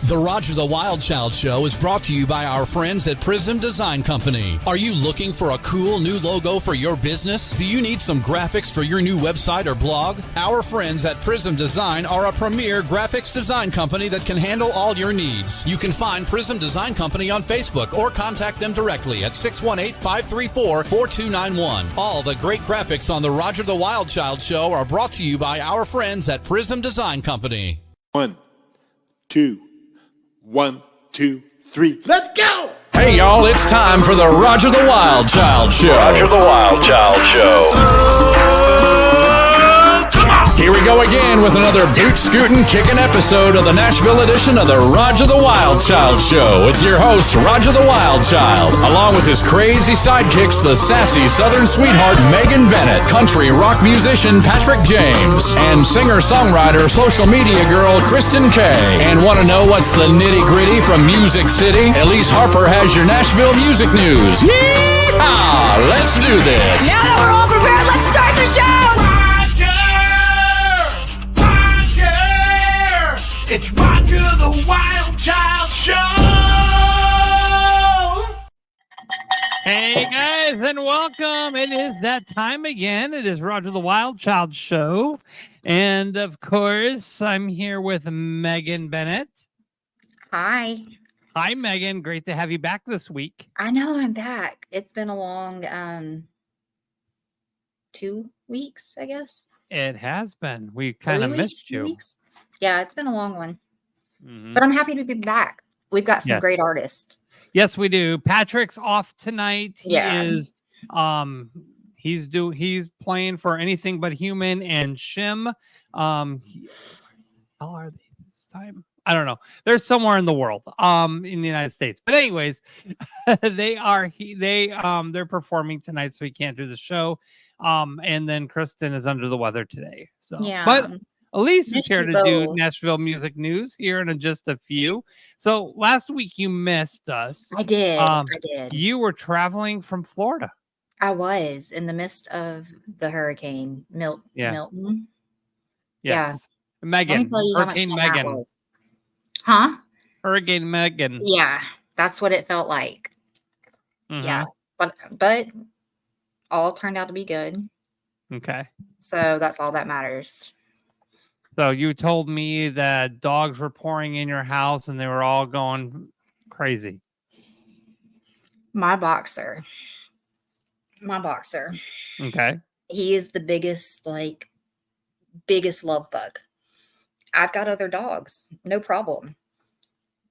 The Roger the Wild Child Show is brought to you by our friends at Prism Design Company. Are you looking for a cool new logo for your business? Do you need some graphics for your new website or blog? Our friends at Prism Design are a premier graphics design company that can handle all your needs. You can find Prism Design Company on Facebook or contact them directly at 618-534-4291. All the great graphics on the Roger the Wild Child Show are brought to you by our friends at Prism Design Company. 1, 2, 1, 2, 3. Let's go! Hey, y'all, it's time for the Roger the Wild Child Show. Roger the Wild Child Show. Here we go again with another boot-scootin' kickin' episode of the Nashville edition of the Roger the Wild Child Show with your host, Roger the Wild Child, along with his crazy sidekicks, the sassy Southern sweetheart Megan Bennett, country rock musician Patrick James, and singer-songwriter, social media girl Kristen Kay. And want to know what's the nitty-gritty from Music City? Elise Harper has your Nashville music news. Yeehaw! Let's do this. Now that we're all prepared, let's start the show! It's Roger the Wild Child Show! Hey guys, and welcome. It is that time again. It is Roger the Wild Child Show. And of course, I'm here with Megan Bennett. Hi. Hi, Megan. Great to have you back this week. I know I'm back. It's been a long 2 weeks, I guess. It has been. We kind of missed you. Weeks? Yeah, it's been a long one. Mm-hmm. But I'm happy to be back. We've got some great artists. Yes, we do. Patrick's off tonight. He is he's playing for Anything But Human and Shim. How are they this time? I don't know. They're somewhere in the world, in the United States. But anyways, they're performing tonight, so we can't do the show. And then Kristen is under the weather today. So but Elise is here to do Nashville music news here in just a few. So last week you missed us. I did. I did. You were traveling from Florida. I was in the midst of the hurricane Milton. Yes. Yeah. Megan. Hurricane Megan. Huh? Hurricane Megan. Yeah, that's what it felt like. Mm-hmm. Yeah. But all turned out to be good. Okay. So that's all that matters. So you told me that dogs were pouring in your house and they were all going crazy. My boxer. Okay. He is the biggest love bug. I've got other dogs. No problem.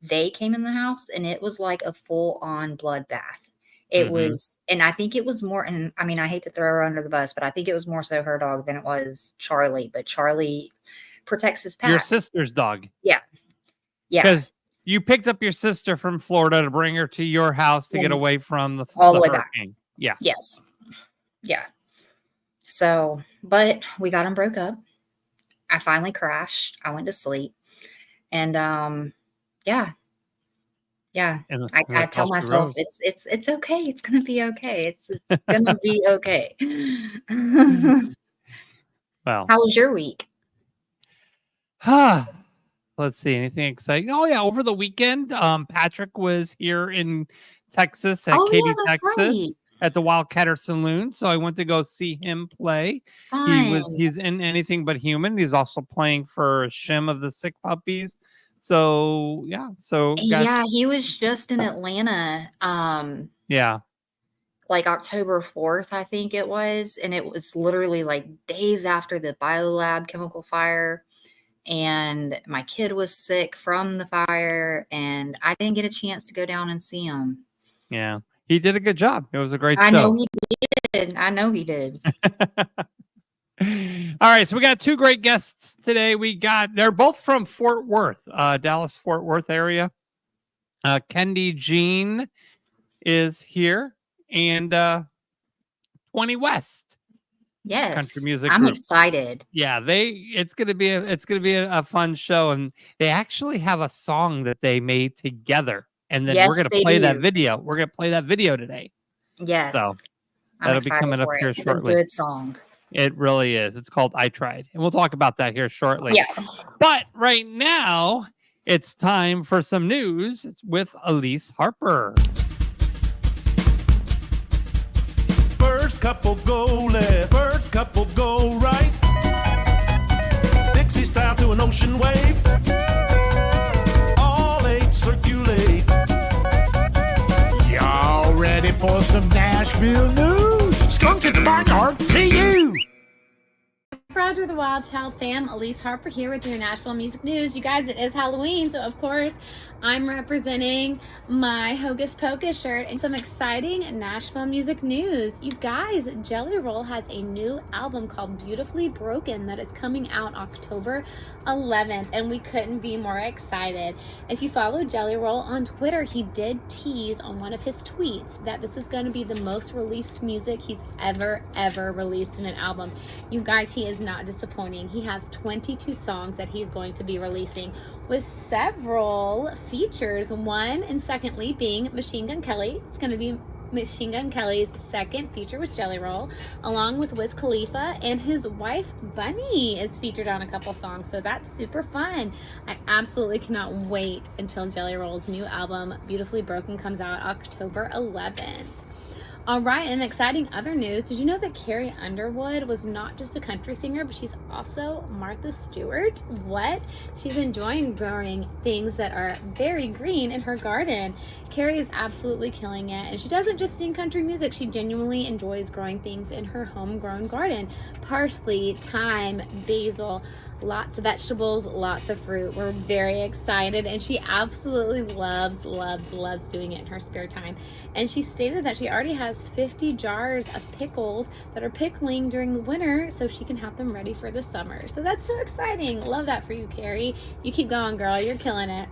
They came in the house and it was like a full-on bloodbath. It was, and I think it was more, and I mean, I hate to throw her under the bus, but I think it was more so her dog than it was Charlie. But Charlie protects his pack. Your sister's dog. Yeah. Because you picked up your sister from Florida to bring her to your house to get away from the way hurricane. Back. Yeah. Yes. Yeah. So, but we got him broke up. I finally crashed. I went to sleep. And yeah. I tell myself it's okay. It's gonna be okay. It's gonna be okay. Well, how was your week? Let's see. Anything exciting? Oh yeah, over the weekend, Patrick was here in Texas at Katy, Texas, right. at the Wildcatter Saloon. So I went to go see him play. Fun. He's in Anything But Human. He's also playing for Shim of the Sick Puppies. So yeah, he was just in Atlanta. Like October 4th, I think it was, and it was literally like days after the biolab chemical fire. And my kid was sick from the fire, and I didn't get a chance to go down and see him. Yeah, he did a good job. It was a great show. I know he did. All right, so we got two great guests today. They're both from Fort Worth, Dallas, Fort Worth area. Kendi Jean is here, and 20 West. Yes, country music. I'm group. Excited. Yeah, it's gonna be a fun show, and they actually have a song that they made together, and then we're gonna play that video. We're gonna play that video today. Yes, so that'll be coming up here shortly. It's a good song. It really is. It's called I Tried. And we'll talk about that here shortly. Yeah. But right now, It's time for some news with Elise Harper. First couple go left, first couple go right. Dixie style to an ocean wave. All eight circulate. Y'all ready for some Nashville news? Skunk in the barnyard, to you! Roger the Wild Child fam, Elise Harper here with your Nashville music news. You guys, it is Halloween, so of course I'm representing my Hocus Pocus shirt and some exciting Nashville music news. You guys, Jelly Roll has a new album called Beautifully Broken that is coming out October 11th, and we couldn't be more excited. If you follow Jelly Roll on Twitter, he did tease on one of his tweets that this is going to be the most released music he's ever released in an album. You guys, he is not disappointing. He has 22 songs that he's going to be releasing, with several features. One, and secondly, being Machine Gun Kelly. It's going to be Machine Gun Kelly's second feature with Jelly Roll, along with Wiz Khalifa, and his wife Bunny is featured on a couple songs, so that's super fun. I absolutely cannot wait until Jelly Roll's new album Beautifully Broken comes out October 11th. All right, and exciting other news. Did you know that Carrie Underwood was not just a country singer, but she's also Martha Stewart? What? She's enjoying growing things that are very green in her garden. Carrie is absolutely killing it, and she doesn't just sing country music. She genuinely enjoys growing things in her homegrown garden. Parsley, thyme, basil, lots of vegetables, lots of fruit. We're very excited, and she absolutely loves doing it in her spare time. And she stated that she already has 50 jars of pickles that are pickling during the winter so she can have them ready for the summer. So that's so exciting. Love that for you, Carrie. You keep going, girl. You're killing it.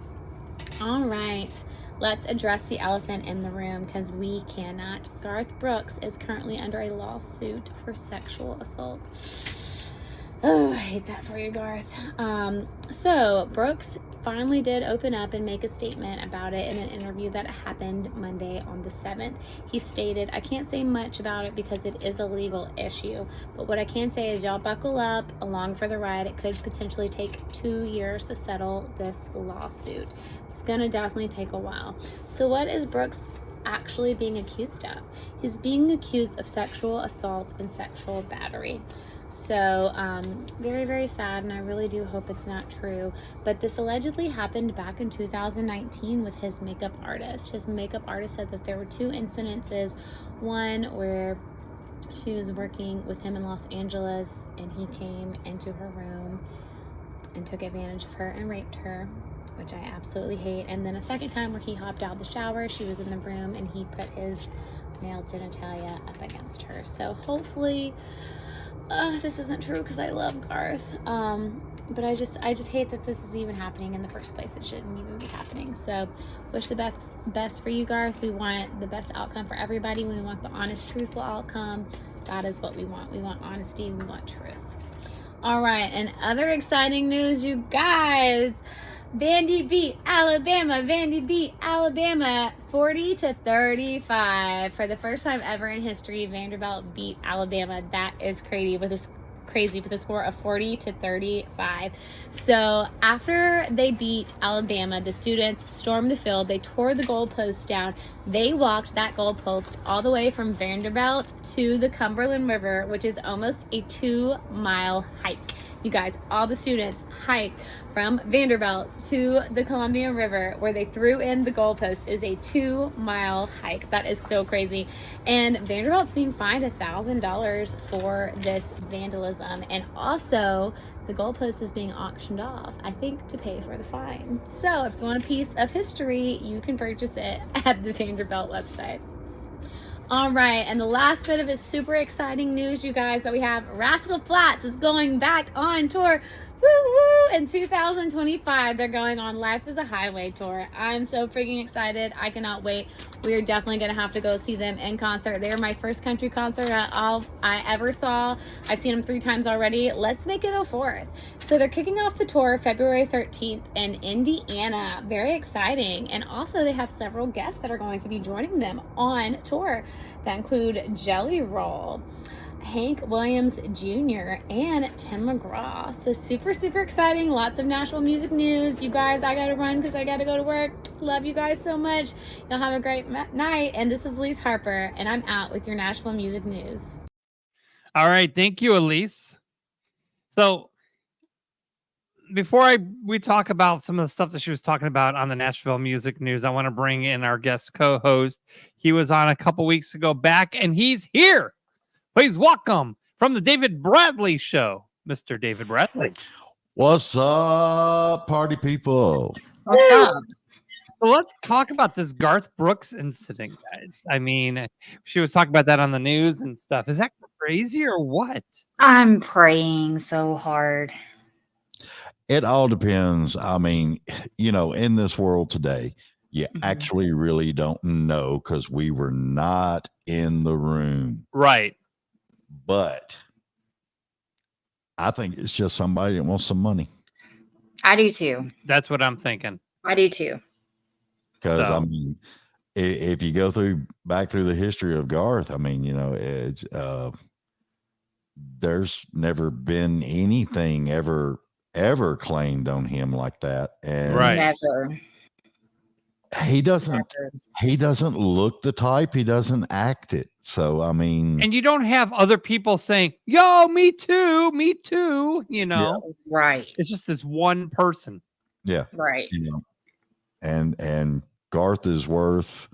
All right. Let's address the elephant in the room, because we cannot. Garth Brooks is currently under a lawsuit for sexual assault. Oh, I hate that for you, Garth. So Brooks finally did open up and make a statement about it in an interview that happened Monday on the 7th. He stated, "I can't say much about it because it is a legal issue, but what I can say is y'all buckle up along for the ride. It could potentially take 2 years to settle this lawsuit. It's gonna definitely take a while." So what is Brooks actually being accused of? He's being accused of sexual assault and sexual battery. So very sad, and I really do hope it's not true, but this allegedly happened back in 2019 with his makeup artist. His makeup artist said that there were 2 incidences, one where she was working with him in Los Angeles and he came into her room and took advantage of her and raped her, which I absolutely hate. And then a second time where he hopped out of the shower, she was in the room, and he put his male genitalia up against her. So hopefully this isn't true, because I love Garth, but I just hate that this is even happening in the first place. It shouldn't even be happening. So wish the best for you, Garth. We want the best outcome for everybody. We want the honest, truthful outcome. That is what we want. We want honesty. We want truth. All right, and other exciting news, you guys. Vandy beat Alabama. Vandy beat Alabama 40-35. For the first time ever in history, Vanderbilt beat Alabama. That is crazy with a score of 40-35. So after they beat Alabama, the students stormed the field. They tore the goalpost down. They walked that goalpost all the way from Vanderbilt to the Cumberland River, which is almost a 2-mile hike. You guys, all the students hiked from Vanderbilt to the Columbia River, where they threw in the goalpost. Is a 2-mile hike. That is so crazy. And Vanderbilt's being fined $1,000 for this vandalism. And also, the goalpost is being auctioned off, I think, to pay for the fine. So if you want a piece of history, you can purchase it at the Vanderbilt website. All right, and the last bit of his super exciting news, you guys, that we have, Rascal Flatts is going back on tour. Woo-woo! In 2025, they're going on Life is a Highway tour. I'm so freaking excited. I cannot wait. We are definitely going to have to go see them in concert. They are my first country concert I ever saw. I've seen them 3 times already. Let's make it a 4th. So they're kicking off the tour February 13th in Indiana. Very exciting. And also they have several guests that are going to be joining them on tour that include Jelly Roll, Hank Williams Jr. and Tim McGraw. So super, super exciting. Lots of Nashville music news. You guys, I gotta run because I gotta go to work. Love you guys so much. Y'all have a great night. And this is Elise Harper, and I'm out with your Nashville music news. All right. Thank you, Elise. So before we talk about some of the stuff that she was talking about on the Nashville music news, I want to bring in our guest co-host. He was on a couple weeks ago back, and he's here. Please welcome from the David Bradley Show, Mr. David Bradley. What's up, party people? What's up? So let's talk about this Garth Brooks incident, guys. I mean, she was talking about that on the news and stuff. Is that crazy or what? I'm praying so hard. It all depends. I mean, in this world today, you actually really don't know because we were not in the room. Right. But I think it's just somebody that wants some money. I do too. That's what I'm thinking. I do too. Because, I mean, if you go back through the history of Garth, I mean, it's there's never been anything ever claimed on him like that. And Never. He doesn't look the type. He doesn't act it. So, I mean. And you don't have other people saying, yo, me too. Yeah. Right. It's just this one person. Yeah. Right. And Garth is worth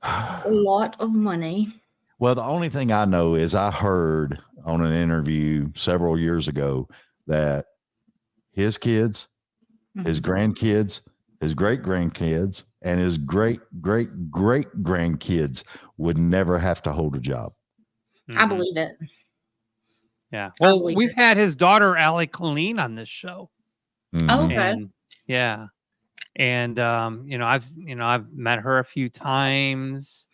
a lot of money. Well, the only thing I know is I heard on an interview several years ago that his kids, his grandkids, his great grandkids, and his great grandkids would never have to hold a job. I believe it. Yeah. Well, we've had his daughter, Allie Colleen, on this show. Oh, okay. And, yeah. And, I've met her a few times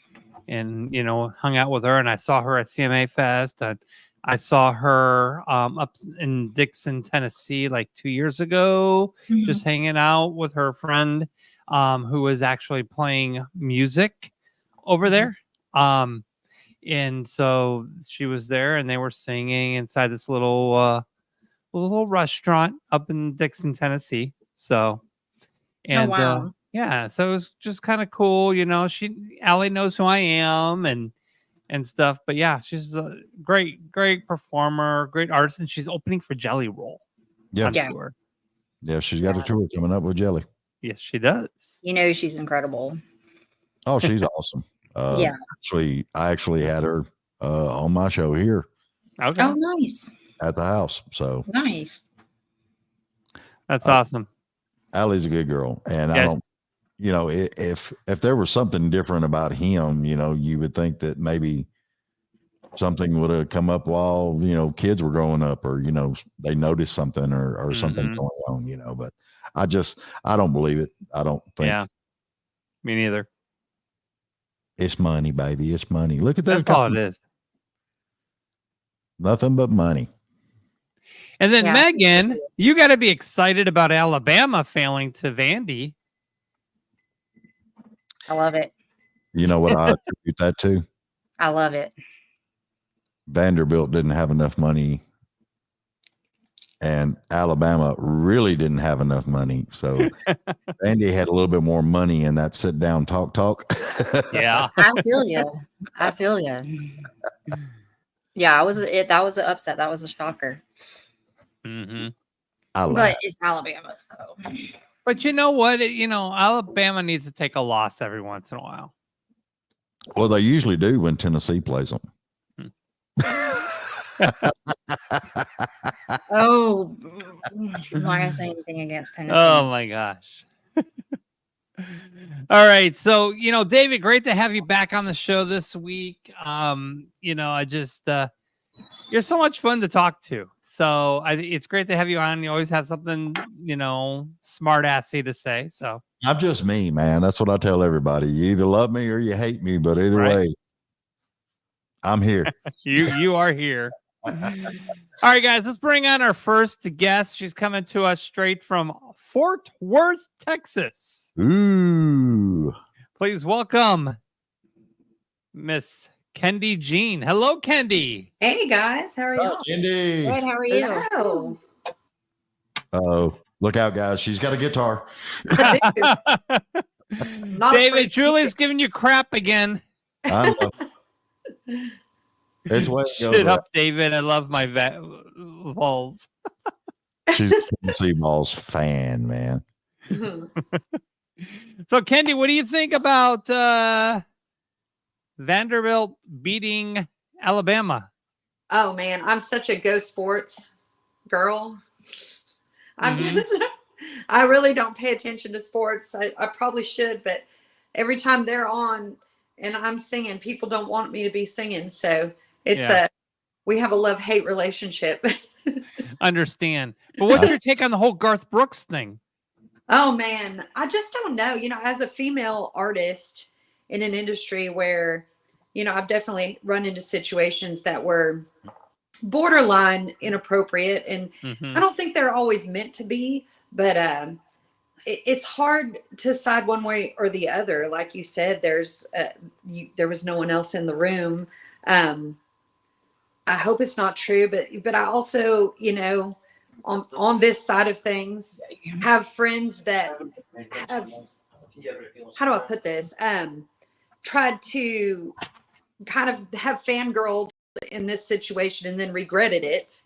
and, hung out with her, and I saw her at CMA Fest. I saw her up in Dixon, Tennessee, like 2 years ago, just hanging out with her friend who was actually playing music over there. And so she was there, and they were singing inside this little restaurant up in Dixon, Tennessee. So, and wow. yeah, so it was just kind of cool. Allie knows who I am and stuff. But yeah, she's a great performer, great artist, and she's opening for Jelly Roll. Yeah. Tour. Yeah, she's got a tour coming up with Jelly. Yes, she does. She's incredible. Oh, she's awesome. Yeah. I actually had her on my show here. Okay. Oh, nice. At the house. So nice. That's awesome. Allie's a good girl. And yeah. I don't, if there was something different about him, you would think that maybe something would have come up while, kids were growing up, or, they noticed something or something going on, but I don't believe it. I don't think. Yeah. Me neither. It's money, baby. It's money. Look at that. That's all it is. Nothing but money. And then Megan, you got to be excited about Alabama failing to Vandy. I love it. You know what I attribute that to? I love it. Vanderbilt didn't have enough money, and Alabama really didn't have enough money. So Vandy had a little bit more money in that sit down talk. Yeah. I feel you. Yeah, that was an upset. That was a shocker. But it's Alabama, so. But you know what? Alabama needs to take a loss every once in a while. Well, they usually do when Tennessee plays them. Oh, I'm not gonna say anything against Tennessee. Oh my gosh. All right. So, David, great to have you back on the show this week. I just, you're so much fun to talk to. So it's great to have you on. You always have something, smart assy to say. So I'm just me, man. That's what I tell everybody. You either love me or you hate me, but either way, I'm here. You are here. All right, guys, let's bring on our first guest. She's coming to us straight from Fort Worth, Texas. Ooh. Please welcome Miss Kendi Jean. Hello, Kendi. Hey guys, how are Oh, y'all? Indy. Good, how are you? Hello. Oh, look out, guys. She's got a guitar. Not David, afraid to Julie's giving you crap again. I know. It's what it goes Shut around. up, David. I love my balls. She's a Tennessee Balls fan, man. Mhm. So, Kendi, what do you think about Vanderbilt beating Alabama? Oh man, I'm such a go sports girl. I really don't pay attention to sports. I probably should, but every time they're on and I'm singing, people don't want me to be singing. So it's we have a love-hate relationship. Understand. But what's your take on the whole Garth Brooks thing? Oh man, I just don't know. As a female artist in an industry where, I've definitely run into situations that were borderline inappropriate, and I don't think they're always meant to be, but it's hard to side one way or the other. Like you said, there was no one else in the room. I hope it's not true, but I also, on this side of things, have friends that have, how do I put this? Tried to kind of have fangirled in this situation and then regretted it.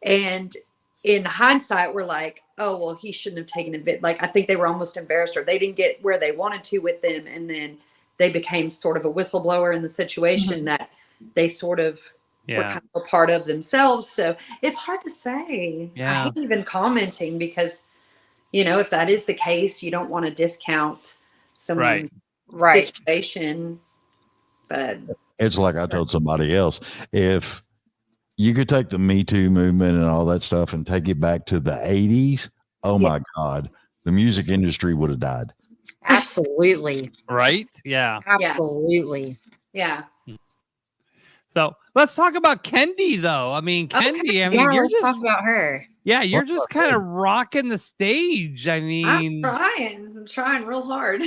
And in hindsight, we're like, oh, well, he shouldn't have taken it. Like, I think they were almost embarrassed, or they didn't get where they wanted to with them. And then they became sort of a whistleblower in the situation that they sort of were kind of a part of themselves. So it's hard to say. I hate even commenting because, if that is the case, you don't want to discount someone's situation. But it's like I told somebody else, if you could take the Me Too movement and all that stuff and take it back to the 80s, oh my God, the music industry would have died. Absolutely. Right? Yeah. Absolutely. Yeah. So let's talk about Kendi, though. I mean, Kendi, you're let's talk about her. Yeah, you're just kind of rocking the stage. I mean, I'm trying real hard.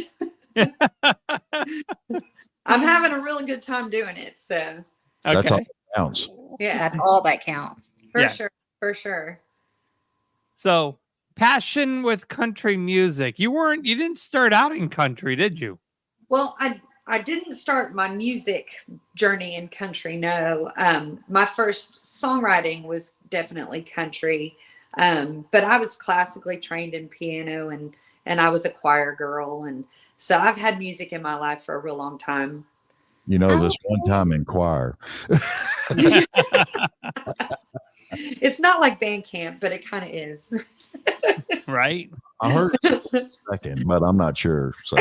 I'm having a really good time doing it. So that's all that counts. Yeah, that's all that counts. For sure. So, passion with country music. You didn't start out in country, did you? Well, I didn't start my music journey in country. No, my first songwriting was definitely country, but I was classically trained in piano and I was a choir girl, and so I've had music in my life for a real long time. This one time in choir. It's not like band camp, but it kind of is. Right? I heard it for a second, but I'm not sure. So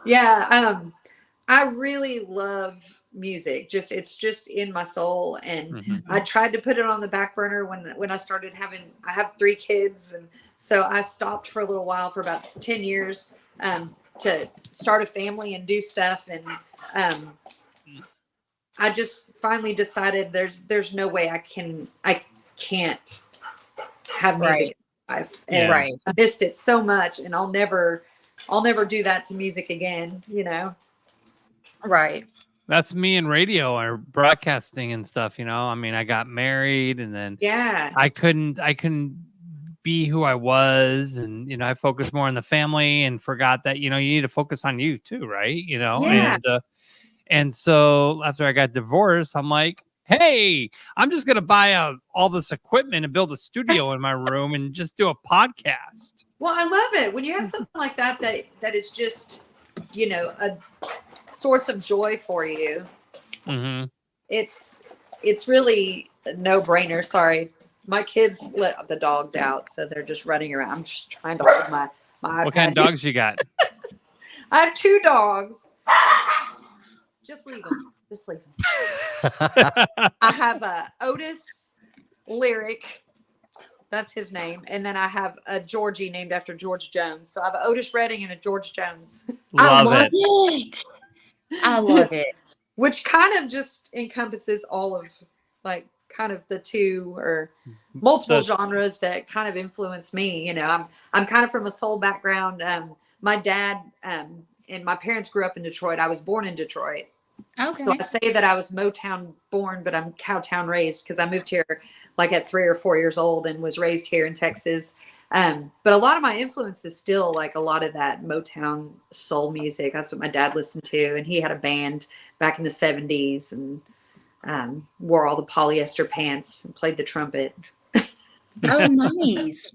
yeah, I really love music. It's just in my soul, and I tried to put it on the back burner when I started I have 3 kids, and so I stopped for a little while for about 10 years to start a family and do stuff, and I just finally decided there's no way I can't have music in my life. And I missed it so much, and I'll never do that to music again, Right. That's me in radio or broadcasting and stuff, I mean, I got married, and then I couldn't be who I was, and I focused more on the family and forgot that you need to focus on you too, right? And so after I got divorced, I'm like, hey, I'm just gonna buy all this equipment and build a studio in my room and just do a podcast. Well, I love it when you have something like that is just a source of joy for you. It's really a no-brainer. Sorry, my kids let the dogs out, so they're just running around. I'm just trying to hold my What kind of dogs you got? I have 2 dogs. Just leave them. I have a Otis Lyric. That's his name. And then I have a Georgie named after George Jones. So I have an Otis Redding and a George Jones. I love it. I love it. Which kind of just encompasses all of kind of the 2 or multiple genres that kind of influence me. I'm kind of from a soul background. My dad and my parents grew up in Detroit. I was born in Detroit. Okay. So I say that I was Motown born, but I'm Cowtown raised because I moved here like at 3 or 4 years old and was raised here in Texas. But a lot of my influence is still like a lot of that Motown soul music. That's what my dad listened to. And he had a band back in the 70s and wore all the polyester pants and played the trumpet. Oh, nice.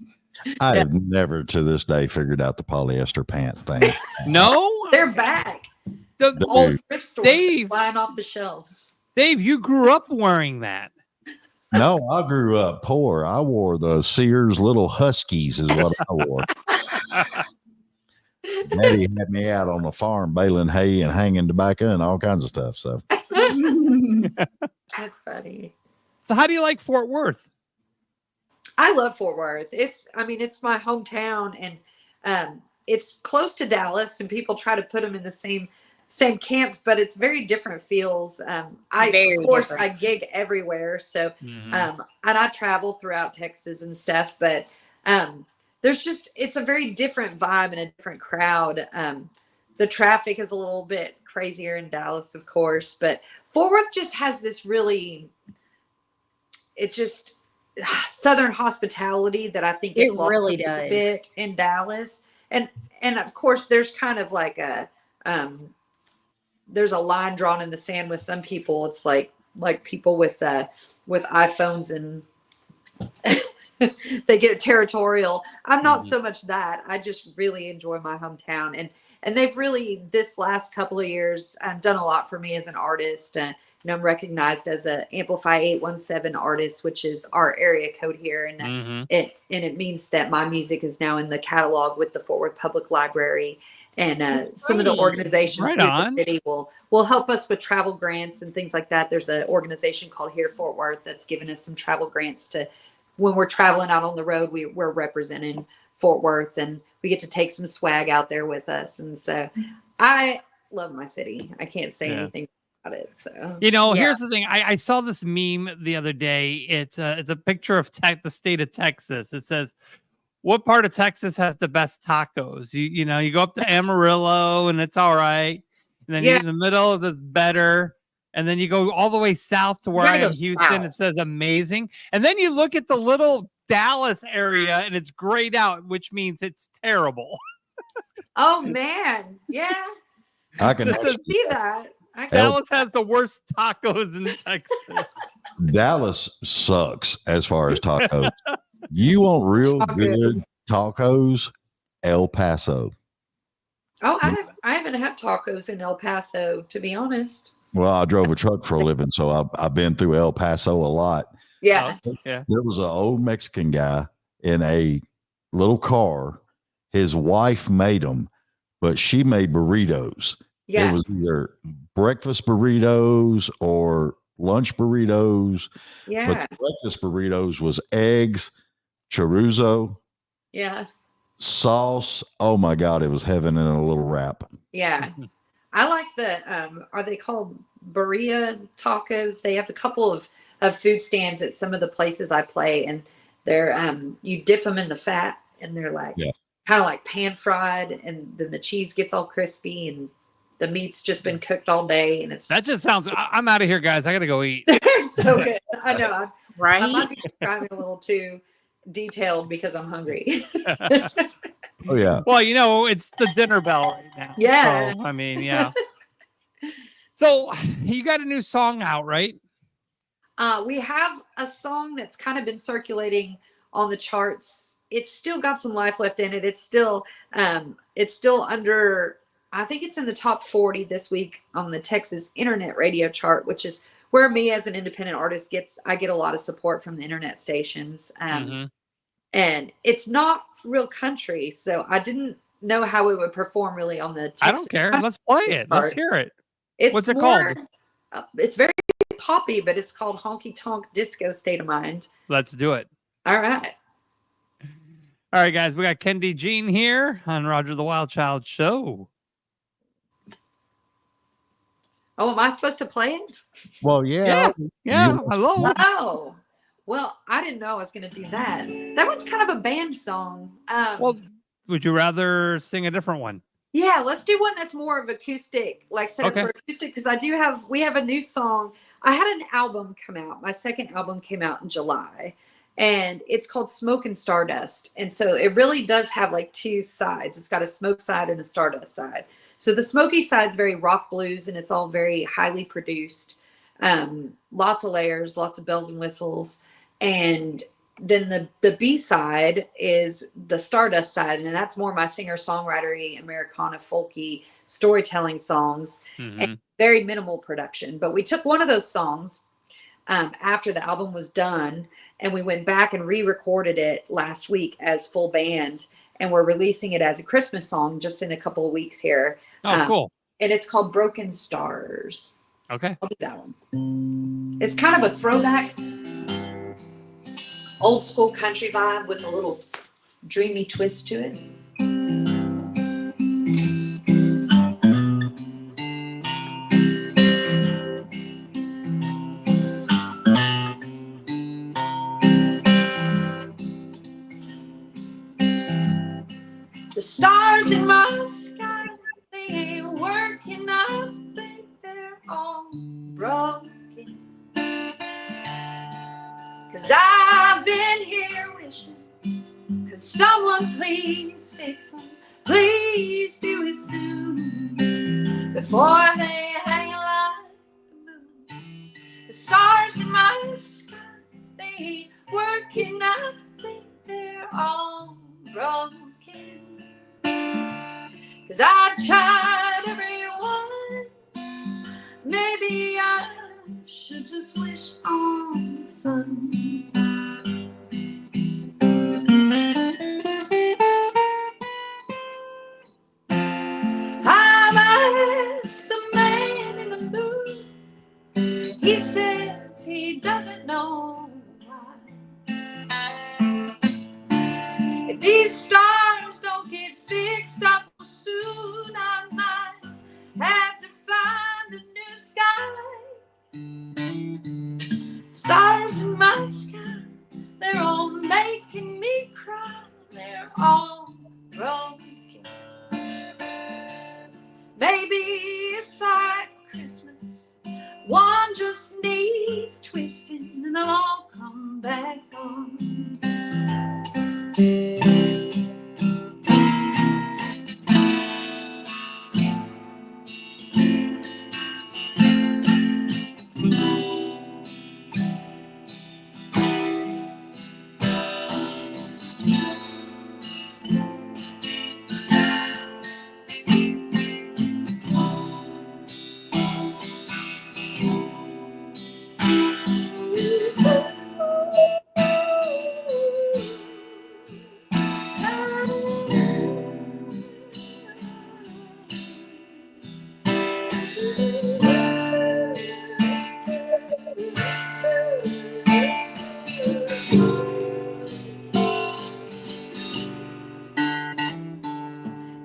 I have never to this day figured out the polyester pant thing. No, They're back. The- All the thrift stores Dave. flying off the shelves. Dave, you grew up wearing that. No, I grew up poor. I wore the Sears little Huskies is what I wore. Daddy had me out on the farm baling hay and hanging tobacco and all kinds of stuff. So That's funny. So how do you like Fort Worth? I love Fort Worth. It's my hometown, and it's close to Dallas, and people try to put them in the same camp, but it's very different feels. Very of course different. I gig everywhere, so Mhm. and I travel throughout Texas and stuff, but it's a very different vibe and a different crowd. The traffic is a little bit crazier in Dallas, of course, but Fort Worth just has this really, it's just Southern hospitality that I think It lost really a little does. bit in Dallas, and of course there's kind of like a there's a line drawn in the sand with some people. It's like people with iPhones and they get territorial. I'm not so much that. I just really enjoy my hometown, and they've really this last couple of years done a lot for me as an artist. I'm recognized as a Amplify 817 artist, which is our area code here, and it means that my music is now in the catalog with the Fort Worth Public Library. And some of the organizations through the city will help us with travel grants and things like that. There's an organization called Here Fort Worth that's given us some travel grants to, when we're traveling out on the road, we're representing Fort Worth, and we get to take some swag out there with us. And so I love my city. I can't say anything about it. So Here's the thing. I saw this meme the other day. It's a picture of the state of Texas. It says, what part of Texas has the best tacos? You go up to Amarillo and it's all right. And then you're in the middle, it's better. And then you go all the way south to where I am, Houston. South. It says amazing. And then you look at the little Dallas area and it's grayed out, which means it's terrible. Oh man. Yeah. I can see that. Dallas has the worst tacos in Texas. Dallas sucks as far as tacos. You want real good tacos? El Paso. Oh, I haven't had tacos in El Paso, to be honest. Well, I drove a truck for a living, so I've been through El Paso a lot. Yeah. Yeah. There was an old Mexican guy in a little car. His wife made them, but she made burritos. Yeah. It was either breakfast burritos or lunch burritos. Yeah. But the breakfast burritos was eggs, chorizo, sauce. Oh my God, it was heaven in a little wrap. Yeah. I like the are they called burrilla tacos? They have a couple of food stands at some of the places I play, and they're you dip them in the fat and they're like kind of like pan fried, and then the cheese gets all crispy and the meat's just been cooked all day, and that just sounds. I'm out of here, guys. I gotta go eat. They're so good. I know. Right? I might be describing a little too detailed because I'm hungry. Oh yeah. Well, it's the dinner bell right now. Yeah. So, I mean, yeah. So you got a new song out, right? We have a song that's kind of been circulating on the charts. It's still got some life left in it. It's still under. I think it's in the top 40 this week on the Texas Internet Radio chart, which is where me as an independent artist I get a lot of support from the internet stations. And it's not real country, so I didn't know how it would perform really on the Texas. I don't care. Let's play it. Let's hear it. What's it called? It's very poppy, but it's called Honky Tonk Disco State of Mind. Let's do it. All right. All right, guys. We got Kendi Jean here on Roger the Wild Child Show. Oh, am I supposed to play it? Well, yeah. Hello. Oh, well, I didn't know I was going to do that. That one's kind of a band song. Well, would you rather sing a different one? Yeah, let's do one that's more of acoustic, like set up for acoustic, because we have a new song. I had an album come out. My second album came out in July, and it's called Smoke and Stardust. And so it really does have like two sides. It's got a smoke side and a stardust side. So the smoky side's very rock blues, and it's all very highly produced. Lots of layers, lots of bells and whistles. And then the B side is the Stardust side, and that's more my singer-songwriter-y, Americana, folky storytelling songs, and very minimal production. But we took one of those songs after the album was done, and we went back and re-recorded it last week as full band, and we're releasing it as a Christmas song just in a couple of weeks here. Oh, cool. And it's called Broken Stars. Okay. I'll do that one. It's kind of a throwback, old school country vibe with a little dreamy twist to it. The stars in my sky, they ain't working. I think they're all broken. 'Cause I've been here wishing, could someone please fix them? Please do it soon, before they hang like the moon. The stars in my sky, they ain't working. I think they're all broken. 'Cause I've tried everyone. Maybe I should just wish on the sun. I've asked the man in the moon. He says he doesn't know why. If these stars don't get fixed up soon, I might have to find a new sky. Stars in my sky, they're all making me cry. They're all broken. Maybe it's like Christmas. One just needs twisting, and they'll all come back on.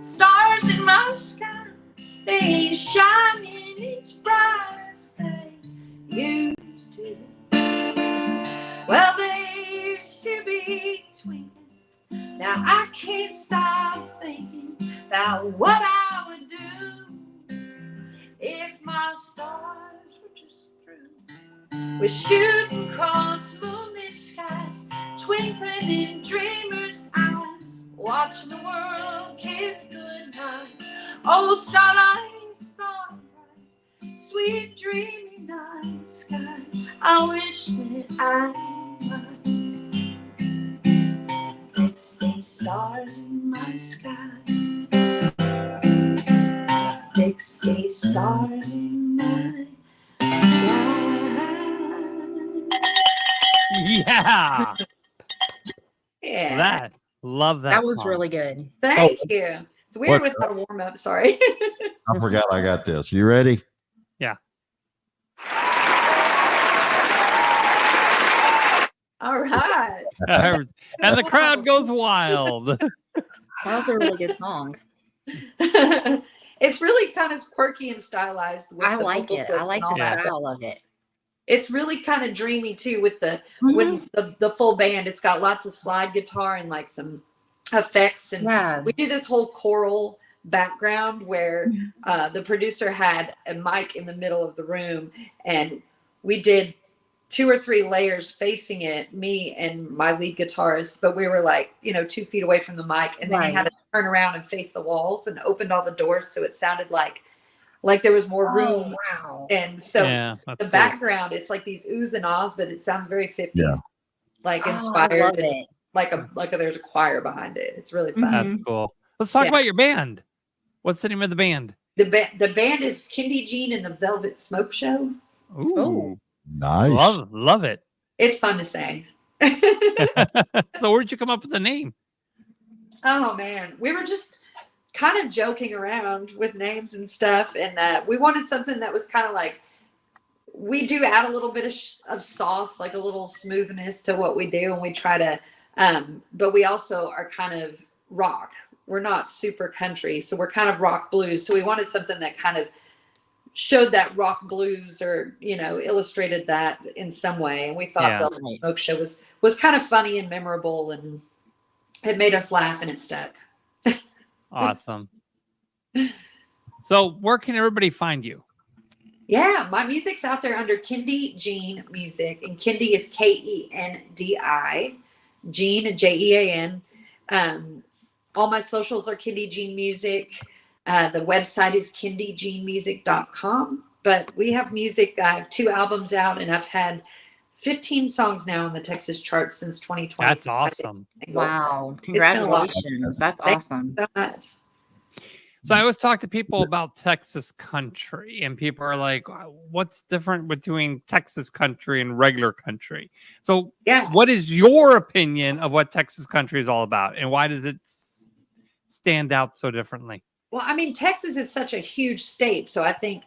Stars in my sky, they ain't shining as bright as they used to. Well, they used to be twinkling. Now I can't stop thinking about what I would do if my stars were just through with shooting across moonlit skies, twinkling in dreamers' eyes, watching the world kiss goodnight. Oh, starlight, starlight, sweet dreamy night sky, I wish that I might. They say stars in my sky, they say stars in my sky. Yeah. Yeah. Love that. That was song. really good. Thank you. It's weird What- without a warm up. Sorry. I forgot I got this. You ready? Yeah. All right. And the crowd goes wild. That was a really good song. It's really kind of quirky and stylized. With I the like vocal it. I clips like and all the that. style of it. It's really kind of dreamy too with the Mm-hmm. with the full band. It's got lots of slide guitar and like some effects, and Yeah. we do this whole choral background where the producer had a mic in the middle of the room, and we did 2 or 3 layers facing it, me and my lead guitarist, but we were like, 2 feet away from the mic, and then he had to turn around and face the walls and opened all the doors, so it sounded like there was more room. Wow. And so the cool. background, it's like these oohs and ahs, but it sounds very 50s, Yeah. like I inspired, love and it. like there's a choir behind it. It's really fun. That's cool. Let's talk about your band. What's the name of the band? The band is Kendi Jean and the Velvet Smoke Show. Ooh, Nice. love it. It's fun to say. So where'd you come up with the name? Oh man, we were just kind of joking around with names and stuff, and we wanted something that was kind of like, we do add a little bit of sauce, like a little smoothness to what we do, and we try to but we also are kind of rock. We're not super country, so we're kind of rock blues, so we wanted something that kind of showed that rock blues, or illustrated that in some way, and we thought the Smoke Show was kind of funny and memorable, and it made us laugh, and it stuck. Awesome. So where can everybody find you? Yeah, my music's out there under Kendi Jean Music, and Kendi is Kendi, Jean, Jean. All my socials are Kendi Jean Music. The website is kendijeanmusic.com. But we have music. I have 2 albums out, and I've had 15 songs now on the Texas charts since 2020. That's awesome. Wow. Congratulations. That's awesome. So much. So I always talk to people about Texas country, and people are like, what's different between Texas country and regular country? So what is your opinion of what Texas country is all about, and why does it stand out so differently? Well, I mean, Texas is such a huge state, so I think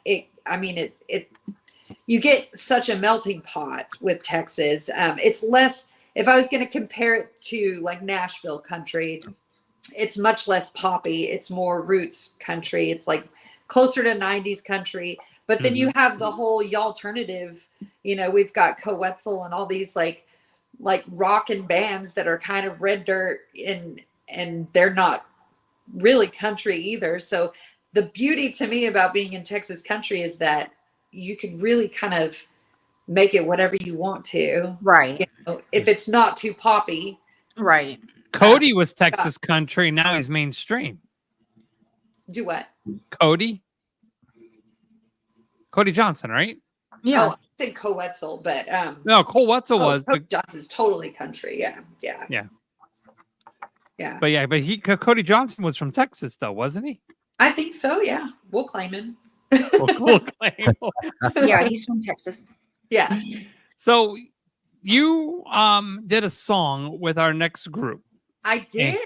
you get such a melting pot with Texas. It's less, if I was going to compare it to like Nashville country, it's much less poppy. It's more roots country. It's like closer to 90s country. But then you have the whole alternative, we've got Coetzel and all these like rock and bands that are kind of red dirt, and they're not really country either. So the beauty to me about being in Texas country is that you can really kind of make it whatever you want to. Right. If it's not too poppy. Right. Cody was Texas country. Now he's mainstream. Do what? Cody Johnson, right? Yeah. Oh, I said Coetzel, but no, Coetzel was. Cody Johnson's totally country. Yeah. But Cody Johnson was from Texas, though, wasn't he? I think so. Yeah, we'll claim him. We'll claim him. Yeah, he's from Texas. Yeah. So you did a song with our next group. I did.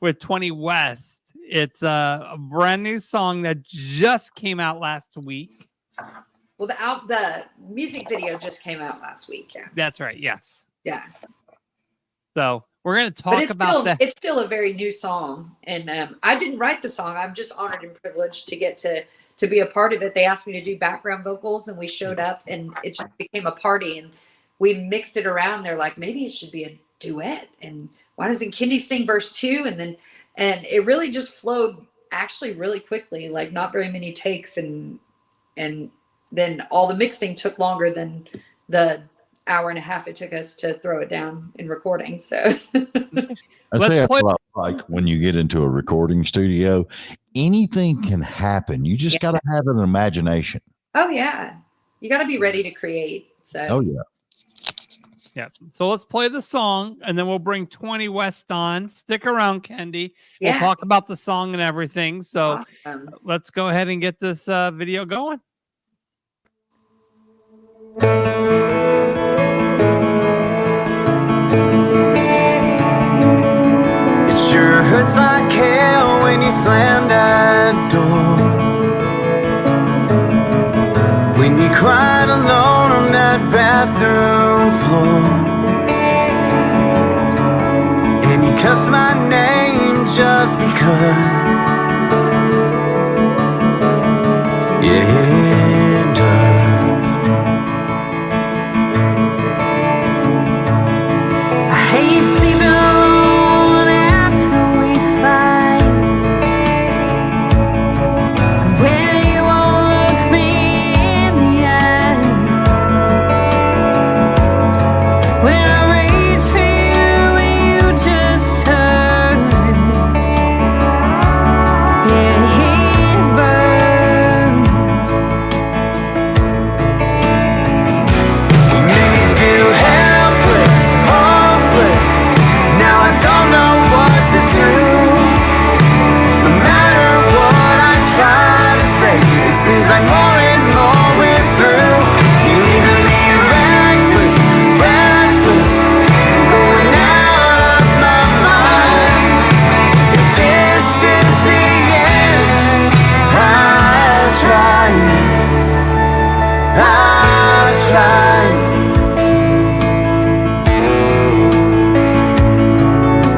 With 20 West. It's a brand new song that just came out last week. Well, the music video just came out last week. Yeah. That's right. Yes. Yeah. So we're going to talk about that. It's still a very new song, and I didn't write the song. I'm just honored and privileged to get to be a part of it. They asked me to do background vocals, and we showed up, and it just became a party, and we mixed it around. They're like, maybe it should be a duet, and why doesn't Kendi sing verse 2? And it really just flowed actually really quickly, like not very many takes, and then all the mixing took longer than the hour and a half it took us to throw it down in recording. So I say that's about like when you get into a recording studio, anything can happen. You just got to have an imagination. Oh yeah, you got to be ready to create. So oh yeah. Yeah. So let's play the song, and then we'll bring 20 West on. Stick around, Kendi. We'll talk about the song and everything. So let's go ahead and get this video going. It sure hurts like hell when you slam that door, when you cried alone on that bathroom floor, and you cuss my name just because. Yeah, it does. I hate you sleeping alone after we fight. tried.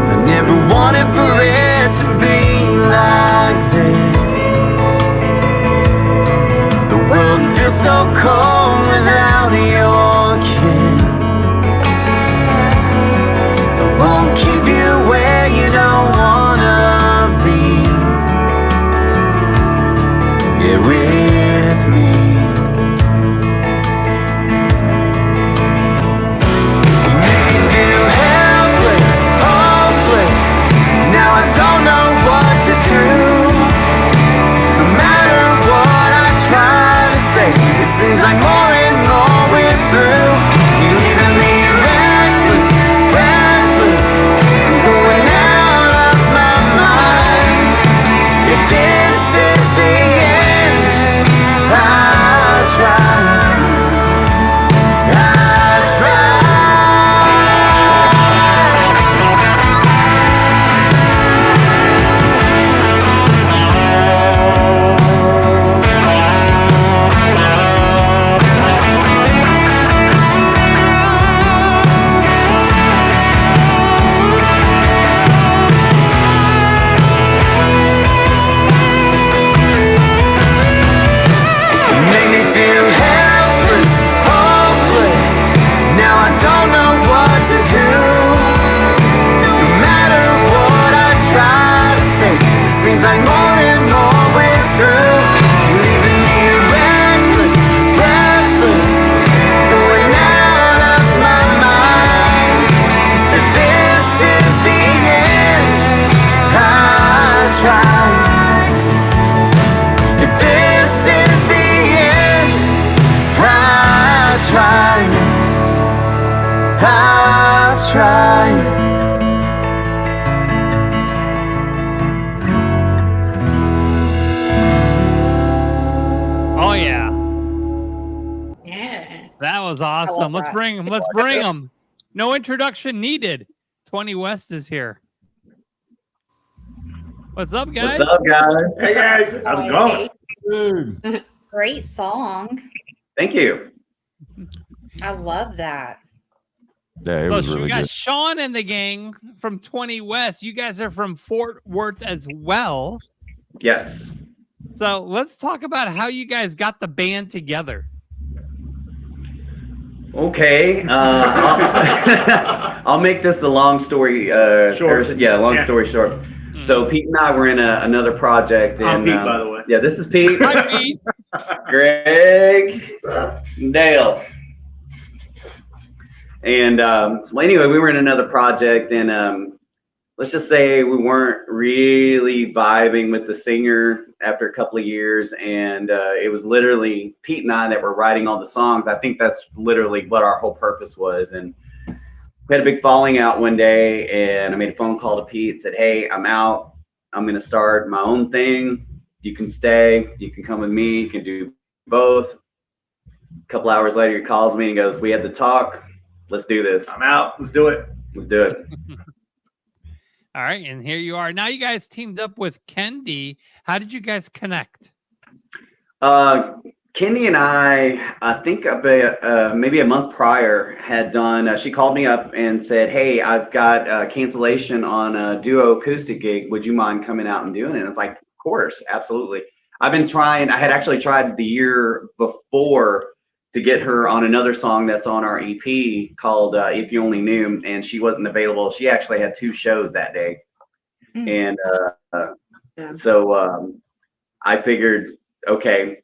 I never wanted for it to be like this. The world feels so cold without your kiss. I won't keep you where you don't wanna be. Yeah, with me. You make me feel helpless, hopeless. Now I don't know what to do. No matter what I try to say, it seems like more and more we're through. You're leaving me reckless, reckless. I'm going out of my mind. If this is the end, I'll try. I'll try. You make me feel helpless, hopeless. Now I don't know what to do. No matter what I try to say, it seems like more and more we're through. You're leaving me reckless, breathless, going out of my mind. If this is the end, I'll try. If this is the end, I'll try. I'll try. Oh yeah, Yeah. that was awesome. Let's that. bring him. Let's bring him. No introduction needed. 20 West is here. What's up, guys? What's up, guys? Hey guys, how's it going? Dude. Great song. Thank you. I love that. Yeah, it So was we really got good. Sean and the gang from 20 West. You guys are from Fort Worth as well. Yes. So let's talk about how you guys got the band together. Okay. I'll make this a long story. Short. Long story short. So Pete and I were in another project. I'm And, Pete, by the way. Yeah, this is Pete. Hi, Pete. Greg. Dale. And so anyway, we were in another project, and let's just say we weren't really vibing with the singer after a couple of years, and it was literally Pete and I that were writing all the songs. I think that's literally what our whole purpose was. And we had a big falling out one day, and I made a phone call to Pete, said, "Hey, I'm out. I'm going to start my own thing. You can stay. You can come with me. You can do both." A couple hours later, he calls me and goes, "We had to talk. Let's do this. I'm out. Let's do it. Let's do it." All right, and here you are. Now you guys teamed up with Kendi. How did you guys connect? Kendi and I think maybe a month prior had done, she called me up and said, "Hey, I've got a cancellation on a duo acoustic gig. Would you mind coming out and doing it?" And it's like, of course, absolutely. I've been trying, I had actually tried the year before to get her on another song that's on our EP called If You Only Knew, and she wasn't available. She actually had 2 shows that day. And so I figured, okay,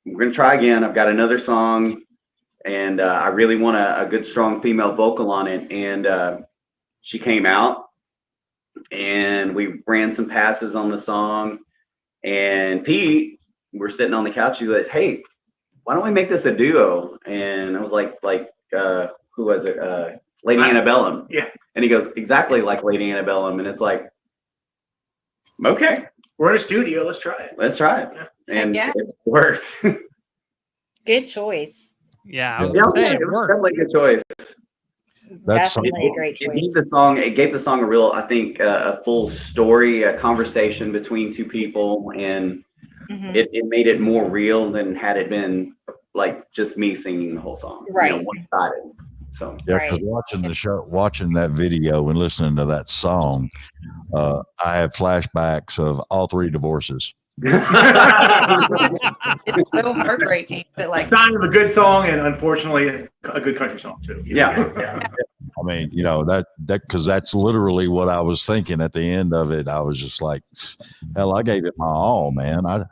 we're going to try again. I've got another song, and I really want a good, strong female vocal on it. And she came out, and we ran some passes on the song. And Pete, we're sitting on the couch. He goes, "Hey, why don't we make this a duo?" And I was like, who was it? Lady Antebellum. Yeah. And he goes, "Exactly like Lady Antebellum." And it's like, okay, we're in a studio. Let's try it. Let's try it. And Yeah. it worked. Good choice. Yeah, I was gonna say it it was worked. definitely a good choice. That's Definitely a great It choice. gave the song a real, I think, a full story, a conversation between two people, and Mhm. it made it more real than had it been like just me singing the whole song, Right. one-sided. So Yeah, because watching the show, watching that video and listening to that song, I have flashbacks of all 3 divorces. It's so heartbreaking, but like Sign of a good song, and unfortunately, a good country song too. Yeah. I mean, that because that's literally what I was thinking at the end of it. I was just like, hell, I gave it my all, man. I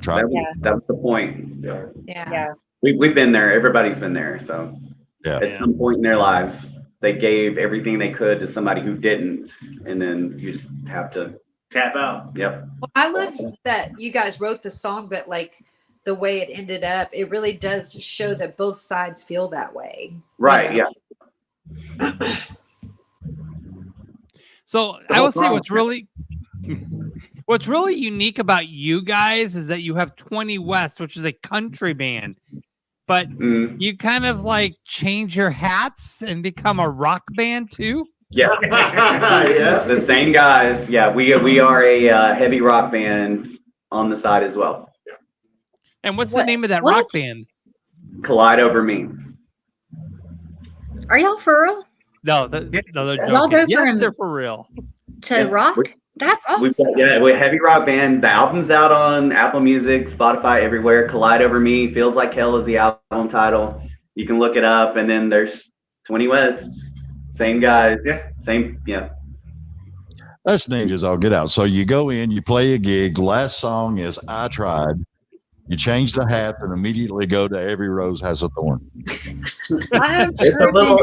tried. That was the point. yeah. We've been there. Everybody's been there. So Yeah. at some point in their lives, they gave everything they could to somebody who didn't, and then you just have to tap out. Yep. Well, I love that you guys wrote the song, but like the way it ended up, it really does show that both sides feel that way. Right. Yeah. So I will say what's really unique about you guys is that you have 20 West, which is a country band, but you kind of like change your hats and become a rock band too. Yeah. The same guys. Yeah, we are a heavy rock band on the side as well. And what's the name of that rock band? Collide Over Me. Are y'all for real? No, they're joking. Y'all go Yes, from they're for real. To rock? That's awesome. We're a heavy rock band. The album's out on Apple Music, Spotify, everywhere. Collide Over Me, Feels Like Hell is the album title. You can look it up, and then there's 20 West. Same guys. Yeah. Same, yeah. That's ninjas. I'll get out. So you go in, you play a gig. Last song is I Tried. You change the hats and immediately go to Every Rose Has a Thorn. It's a little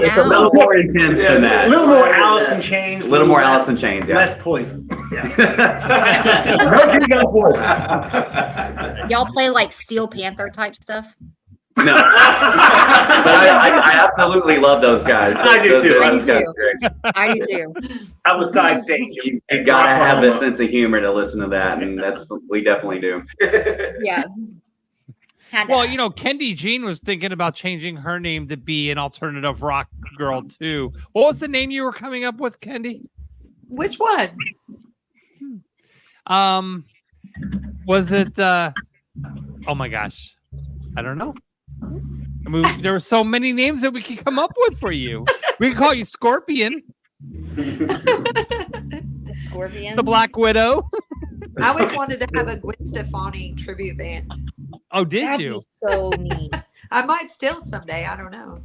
more intense than that. A little more Alice in Chains. A little more Alice in Chains, yeah. Less Poison. Y'all play like Steel Panther type stuff? No. But I absolutely love those guys. I do too. I do too. I was not saying you gotta have a sense of humor to listen to that, and we definitely do. Yeah. Well, Kendi Jean was thinking about changing her name to be an alternative rock girl too. What was the name you were coming up with, Kendi? Which one? Was it oh my gosh. I don't know. I mean, there were so many names that we could come up with for you. We could call you Scorpion. The Scorpion. The Black Widow. I always wanted to have a Gwen Stefani tribute band. Oh, did That'd you? Be so neat. I might still someday. I don't know.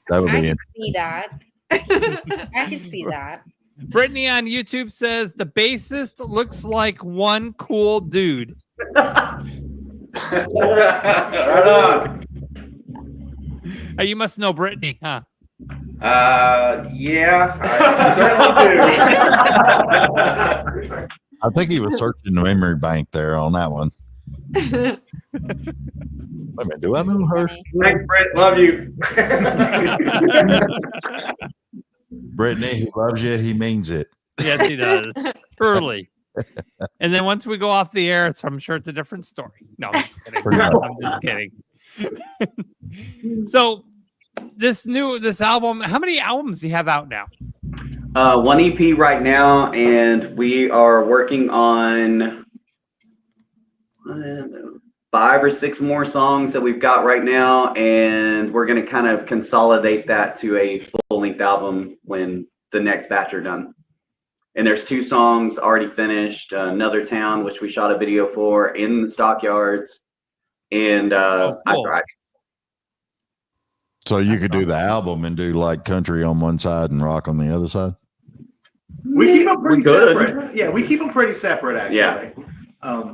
That would I be can see that. I can see that. Brittany on YouTube says the bassist looks like one cool dude. Right on. You must know Brittany, huh? Yeah, I certainly do. I think he was searching the memory bank there on that one. Wait a minute, do I know her? Thanks, Brett. Love you. Brittany, he loves you. He means it. Yes, he does. Truly. And then once we go off the air, I'm sure it's a different story. No, I'm just kidding. I'm just kidding. So this album, how many albums do you have out now? One EP right now, and we are working on 5 or 6 more songs that we've got right now, and we're going to kind of consolidate that to a full-length album when the next batch are done. And there's 2 songs already finished, Another Town, which we shot a video for in the Stockyards, and cool. I Tried. So you could do the album and do like country on one side and rock on the other side? We keep them pretty separate. Yeah, we keep them pretty separate, actually. Yeah.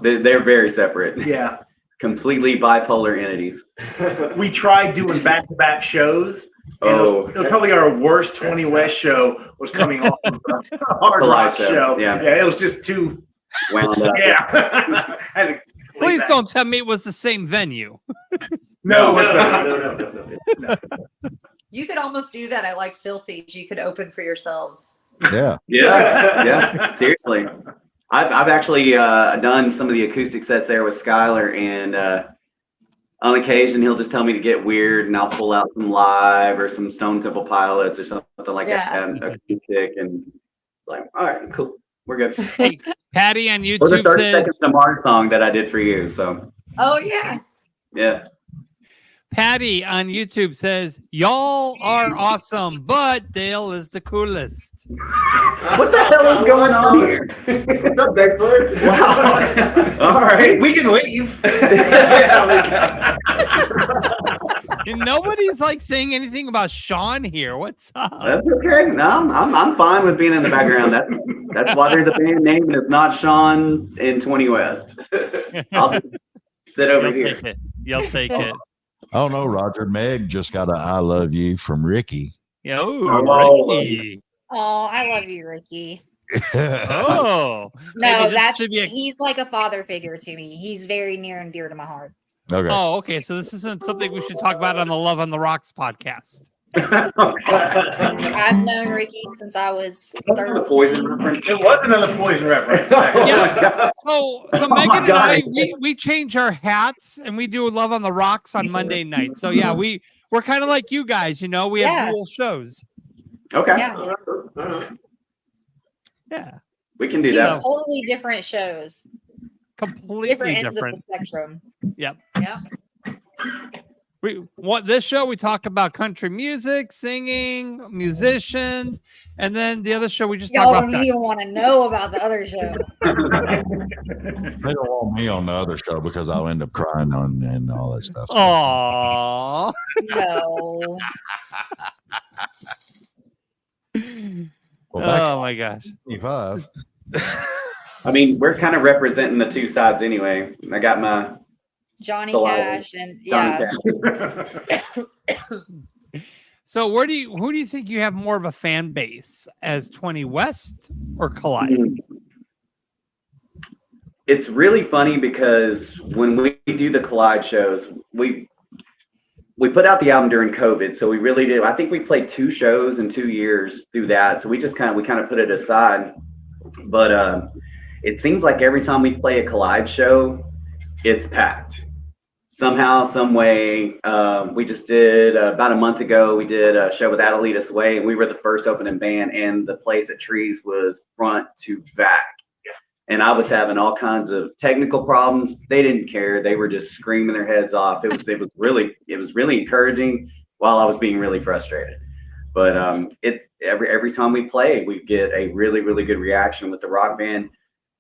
They're very separate. Yeah. Completely bipolar entities. We tried doing back-to-back shows. Oh. It was probably our worst 20 West show was coming off of a hard rock show. Yeah, it was just too wound up. Yeah. Please don't tell me it was the same venue. No. You could almost do that at like Filthy's. You could open for yourselves. Yeah. Yeah. Seriously. I've actually done some of the acoustic sets there with Skylar, and on occasion he'll just tell me to get weird, and I'll pull out some Live or some Stone Temple Pilots or something like that, acoustic, and like, all right, cool, we're good. Hey, Patty on YouTube or the 30 says Seconds to Mars song that I did for you. So. Oh yeah. Yeah. Patty on YouTube says, y'all are awesome, but Dale is the coolest. What the hell is going on here? What's up, Bigfoot? Wow. All right. We can leave. And nobody's like saying anything about Sean here. What's up? That's okay. No, I'm fine with being in the background. That's why there's a band name and it's not Sean in 20 West. I'll just sit over here. Take it. You'll take it. Oh no, Roger. Meg just got a "I love you" from Ricky. Yo, Ricky. Oh, I love you, Ricky. Oh. No, Maybe this should be he's like a father figure to me. He's very near and dear to my heart. Okay. Oh, okay. So this isn't something we should talk about on the Love on the Rocks podcast. I've known Ricky since I was 13. Poison reference. It was another Poison reference. Yeah. So Megan and I, we change our hats and we do Love on the Rocks on Monday night. So yeah, we're kind of like you guys, you know, we have dual shows. Okay. Yeah. We can do Two that. totally different shows. Completely Different ends different. of the spectrum. Yep. Yeah. This show we talk about country music, singing, musicians, and then the other show we just talk Y'all about don't sex. even want to know about the other show. They don't want me on the other show because I'll end up crying on and all that stuff. Aww. No. Well, back Oh my gosh. 25. I mean, we're kind of representing the two sides anyway. I got my Johnny Saliva. Cash and Johnny yeah. So who do you think you have more of a fan base, as 20 West or Collide? It's really funny because when we do the Collide shows, we put out the album during COVID, so we really did. I think we played 2 shows in 2 years through that, so we kind of put it aside. But it seems like every time we play a Collide show, it's packed. Somehow, some way. We just did about a month ago. We did a show with Adelita's Way, and we were the first opening band, and the place at Trees was front to back. And I was having all kinds of technical problems. They didn't care. They were just screaming their heads off. It was really encouraging while I was being really frustrated. But it's every time we play, we get a really, really good reaction with the rock band.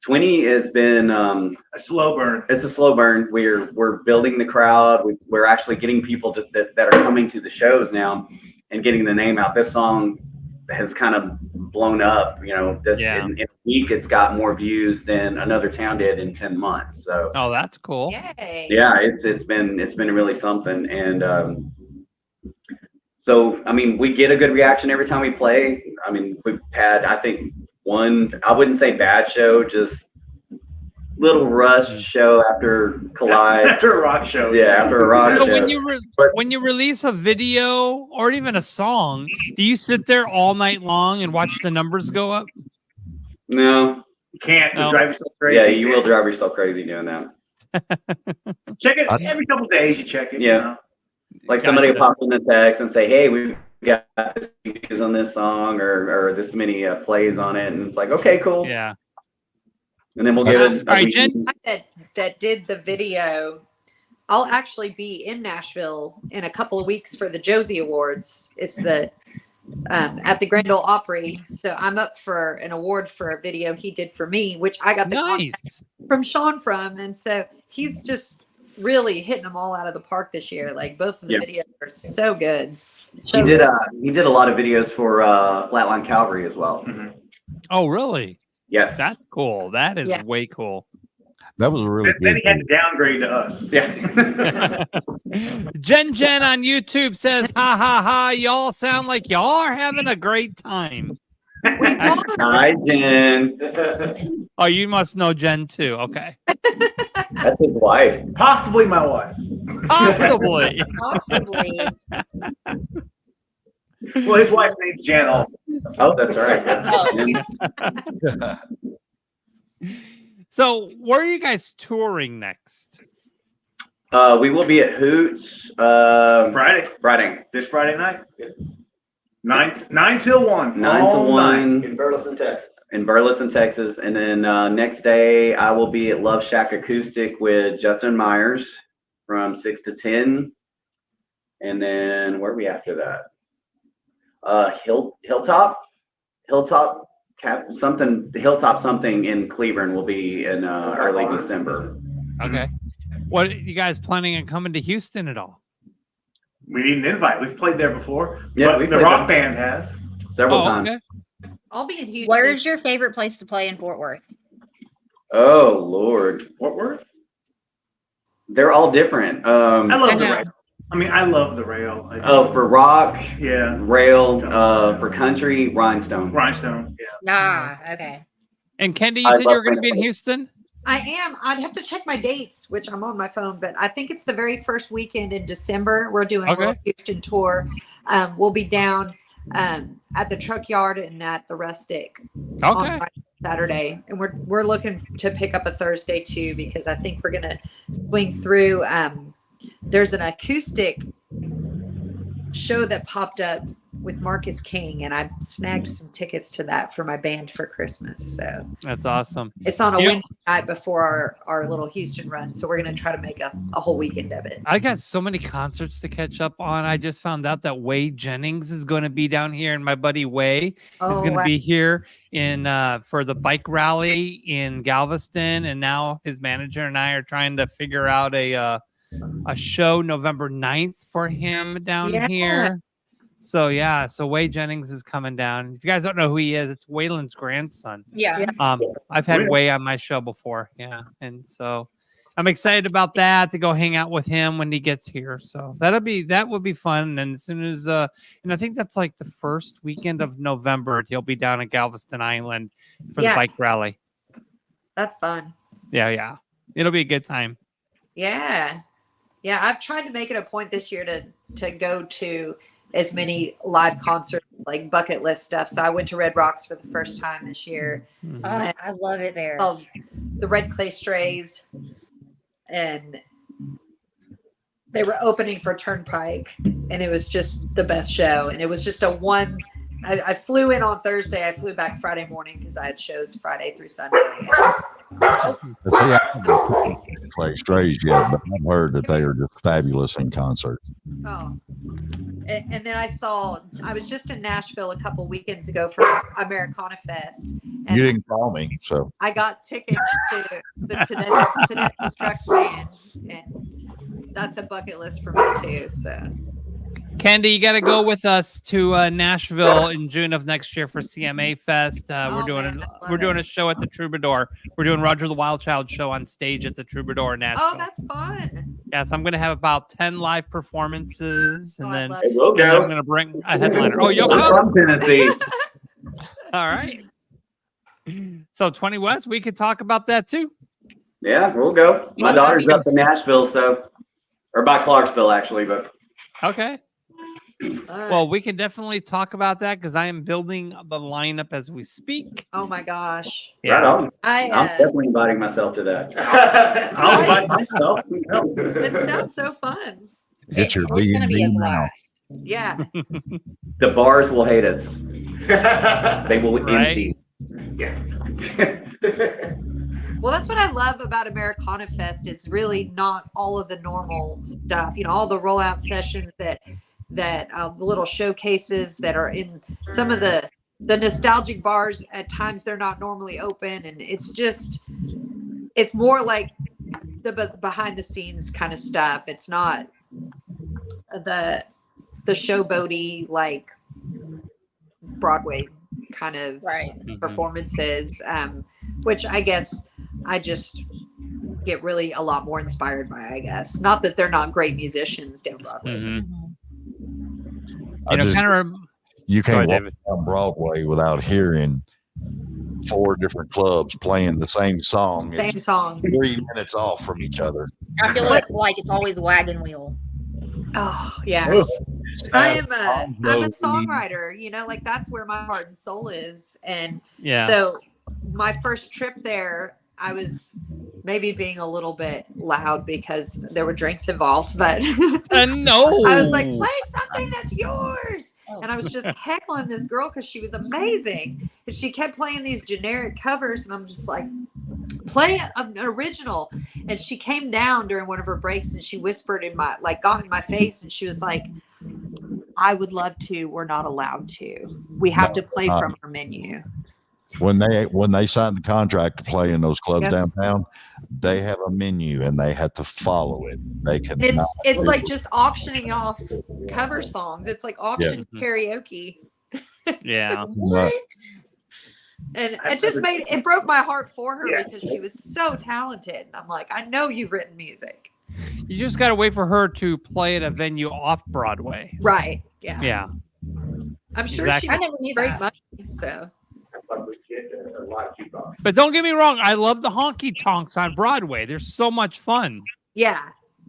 20 has been a slow burn. It's a slow burn. We're building the crowd. We're actually getting people that are coming to the shows now and getting the name out. This song has kind of blown up. You know, in a week it's got more views than Another Town did in 10 months. So oh, that's cool. Yay. yeah, it's been really something. And so I mean, we get a good reaction every time we play. I mean, we've had, I think, one, I wouldn't say bad show, just little rushed show after Collide. After a rock show. Yeah, after a rock So show. when you release a video or even a song, do you sit there all night long and watch the numbers go up? No. You can't. No. You drive yourself crazy. Yeah, you will drive yourself crazy doing that. Check it every couple days. You check it. Yeah. You know? Like somebody will pop in the text and say, hey, we've got this many views on this song or this many plays on it. And it's like, okay, cool. Yeah. And then we'll give it. All right, Jen. That did the video. I'll actually be in Nashville in a couple of weeks for the Josie Awards. It's the at the Grand Ole Opry. So I'm up for an award for a video he did for me, which I got the contact from Sean from. And so he's just really hitting them all out of the park this year. Like both of the videos are so good. So he did a lot of videos for Flatline Calvary as well. Mm-hmm. Oh, really? Yes. That's cool. That is way cool. That was a really Then good he had to downgrade to us. Yeah. Jen on YouTube says, ha ha ha, y'all sound like y'all are having a great time. Hi, Jen. Oh, you must know Jen too. Okay. That's his wife. Possibly my wife. Possibly. Possibly. Well, his wife's name's Jan also. Oh, that's right. So, where are you guys touring next? We will be at Hoots Friday. This Friday night. 9 till 1. 9 to 1 in Burleson, Texas. In Burleson, Texas, and then next day I will be at Love Shack Acoustic with Justin Myers from 6 to 10. And then where are we after that? Hilltop something in Cleveland will be in early December. Okay. What you guys planning on coming to Houston at all? We need an invite. We've played there before. Yeah, but the rock band has several times. Okay. I'll be in Houston. Where's your favorite place to play in Fort Worth? Oh Lord, Fort Worth. They're all different. I love the rail. I mean, I love the rail. For rock, yeah, rail. For country, Rhinestone. Rhinestone. Yeah. Okay. And Kendi, you said you were going to be in Houston? I am. I'd have to check my dates, which I'm on my phone, but I think it's the very first weekend in December. We're doing a Houston tour. We'll be down at the Truck Yard and at the Rustic on Saturday, and we're looking to pick up a Thursday too, because I think we're gonna swing through. There's an acoustic show that popped up with Marcus King, and I snagged some tickets to that for my band for Christmas. So that's awesome. It's on a Wednesday night before our little Houston run, so we're gonna try to make a whole weekend of it. I got so many concerts to catch up on. I just found out that Wade Jennings is going to be down here, and my buddy Way is going to be here in for the bike rally in Galveston, and now his manager and I are trying to figure out a show November 9th for him down here. So Wade Jennings is coming down. If you guys don't know who he is, it's Waylon's grandson. Yeah. I've had Way on my show before. Yeah. And so I'm excited about that, to go hang out with him when he gets here. So that would be fun. And as soon as and I think that's like the first weekend of November, he'll be down at Galveston Island for the bike rally. That's fun. Yeah. It'll be a good time. Yeah. I've tried to make it a point this year to go to as many live concerts, like bucket list stuff. So I went to Red Rocks for the first time this year. I love it there. The Red Clay Strays, and they were opening for Turnpike, and it was just the best show. And it was just I flew in on Thursday. I flew back Friday morning because I had shows Friday through Sunday. Clay Strays yet, but I've heard that they are just fabulous in concert. Oh, and then I was just in Nashville a couple weekends ago for Americana Fest. And You didn't call me, so I got tickets to the Tedeschi Trucks band, and that's a bucket list for me too. So. Kendi, you got to go with us to Nashville in June of next year for CMA Fest. We're doing a show at the Troubadour. We're doing Roger the Wild Child show on stage at the Troubadour in Nashville. Oh, that's fun. Yeah, so I'm going to have about 10 live performances, and then I'm going to bring a headliner. Oh, you'll go? I'm from Tennessee. All right. So 20 West, we could talk about that too. Yeah, we'll go. My daughter's up in Nashville, or by Clarksville actually, but okay. Well, we can definitely talk about that because I am building the lineup as we speak. Oh my gosh! Yeah. Right on. I'm definitely inviting myself to that. I'll invite myself. It sounds so fun. Get your B&B now. Yeah. The bars will hate us. They will empty. Yeah. Well, that's what I love about Americana Fest is really not all of the normal stuff. All the rollout sessions that the little showcases that are in some of the nostalgic bars. At times they're not normally open, and it's more like the behind the scenes kind of stuff. It's not the showboaty like Broadway kind of performances, which I guess I just get really a lot more inspired by, I guess. Not that they're not great musicians down Broadway. You can't walk down Broadway without hearing 4 different clubs playing the same song. Same song. 3 minutes off from each other. I feel like it's always wagon wheel. Oh yeah. I'm a songwriter, like that's where my heart and soul is. And so my first trip there, I was maybe being a little bit loud because there were drinks involved, but no, I was like, play something that's yours. And I was just heckling this girl because she was amazing. And she kept playing these generic covers. And I'm just like, play an original. And she came down during one of her breaks and she whispered in my, like, got in my face, and she was like, I would love to. We're not allowed to. We have to play from our menu. When they signed the contract to play in those clubs downtown, they have a menu and they have to follow it. They can. It's like just auctioning off cover songs. It's like auction karaoke. Yeah. What? And it broke my heart for her because she was so talented. I'm like, I know you've written music. You just got to wait for her to play at a venue off Broadway. Right. Yeah. Yeah. I'm sure she made great money. So. But don't get me wrong, I love the honky tonks on Broadway. They're so much fun. Yeah.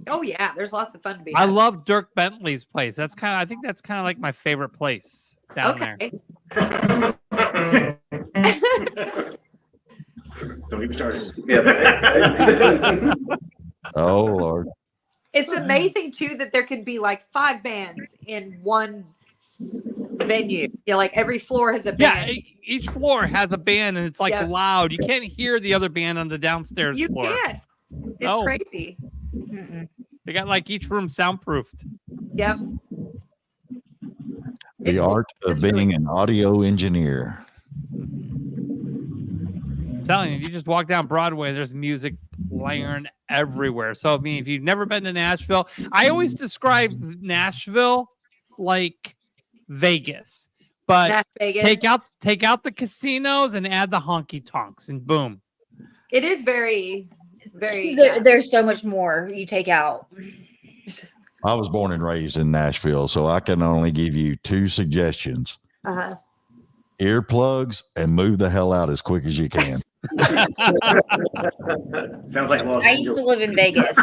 Oh yeah, there's lots of fun to be I had. love Dirk Bentley's place. I think that's kind of like my favorite place down there. Don't even start it. Oh Lord. It's amazing too that there can be like 5 bands in one venue. Yeah, like every floor has a band. Yeah, each floor has a band, and it's like loud. You can't hear the other band on the downstairs floor. You can't. It's crazy. They got like each room soundproofed. Yep. The art of being an audio engineer. I'm telling you, you just walk down Broadway, there's music blaring everywhere. So I mean, if you've never been to Nashville, I always describe Nashville like Vegas, but take out the casinos and add the honky tonks, and boom. It is very, very. There's so much more you take out. I was born and raised in Nashville, so I can only give you 2 suggestions. Uh-huh. Earplugs and move the hell out as quick as you can. Sounds like I used to live in Vegas.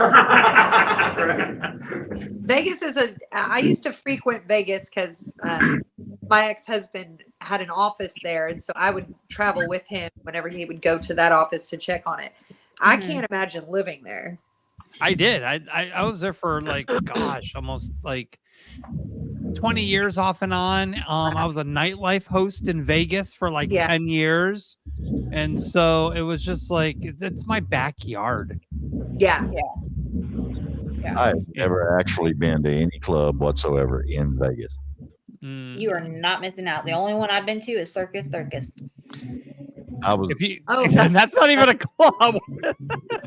Vegas is I used to frequent Vegas because my ex-husband had an office there, and so I would travel with him whenever he would go to that office to check on it. I can't imagine living there. I did. I was there for like, gosh, almost like 20 years off and on. I was a nightlife host in Vegas for like 10 years. And so it was just like, it's my backyard. Yeah. I've never actually been to any club whatsoever in Vegas. You are not missing out. The only one I've been to is Circus. I was. That's not even a club.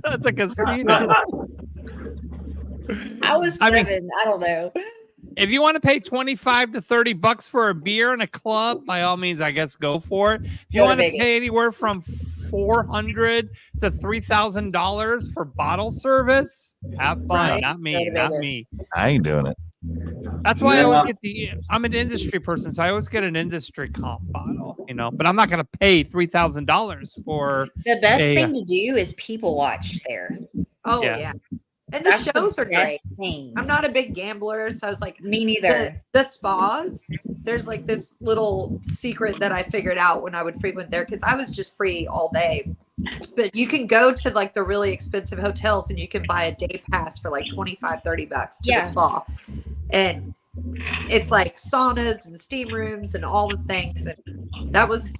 That's a casino. I was 7. I don't know. If you want to pay $25 to $30 for a beer in a club, by all means, I guess go for it. If you want to pay anywhere from $400 to $3,000 for bottle service, have fun. Right. Not me. I ain't doing it. That's why I always get I'm an industry person, so I always get an industry comp bottle, but I'm not going to pay $3,000 for the best thing to do is people watch there. Oh yeah. And the shows are great. I'm not a big gambler, so I was like, me neither. The spas, there's like this little secret that I figured out when I would frequent there because I was just free all day. But you can go to like the really expensive hotels and you can buy a day pass for like $25-$30 to the spa. And it's like saunas and steam rooms and all the things. And that was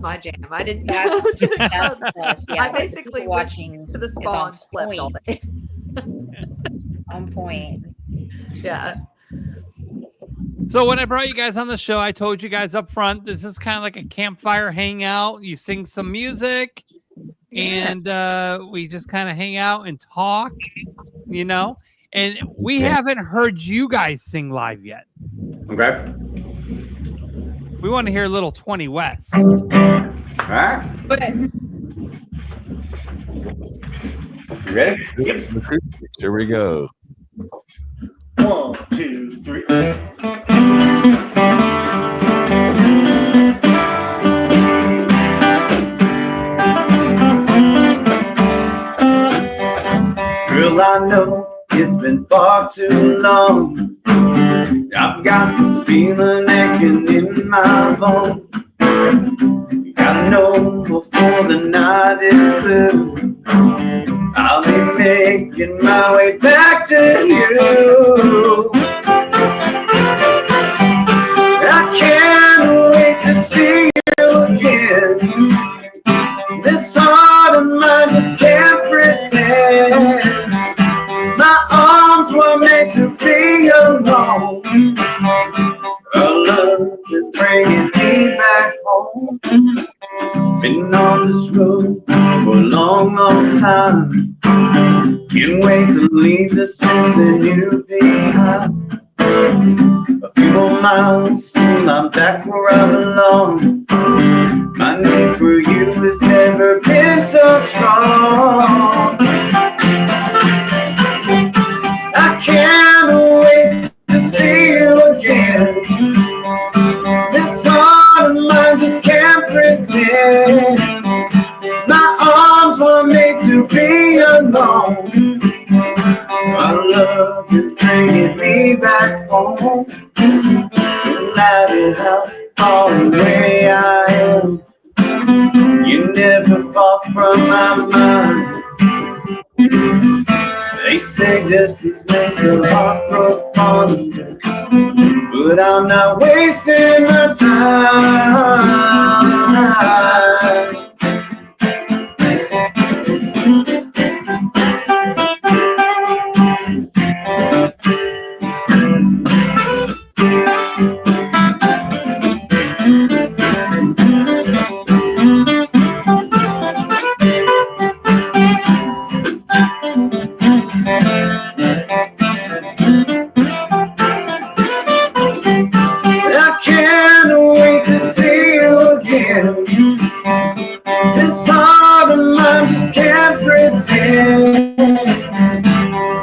my jam. I didn't go to the clubs. I basically went to the spa and slept all day. On point. Yeah. So when I brought you guys on the show, I told you guys up front, this is kind of like a campfire hangout. You sing some music and we just kind of hang out and talk, and we haven't heard you guys sing live yet. Okay. We want to hear a little 20 West. All right. You ready? Yep. Here we go. 1, 2, 3. Girl, I know it's been far too long. I've got this feeling aching in my bones. You gotta know before the night is through, I'll be making my way back to you. I can't wait to see you again. This heart of mine is road for a long, long time. Can't wait to leave this missing you behind. A few more miles till I'm back where I belong. My need for you has never been so strong. I can't wait to see you again. This heart of mine just can't pretend. My arms were made to be alone. Our love is bringing me back home. No matter how far away I am, you never fall from my mind. They say distance makes the heart grow fonder, but I'm not wasting my time. I can't wait to see you again. This heart of mine just can't pretend.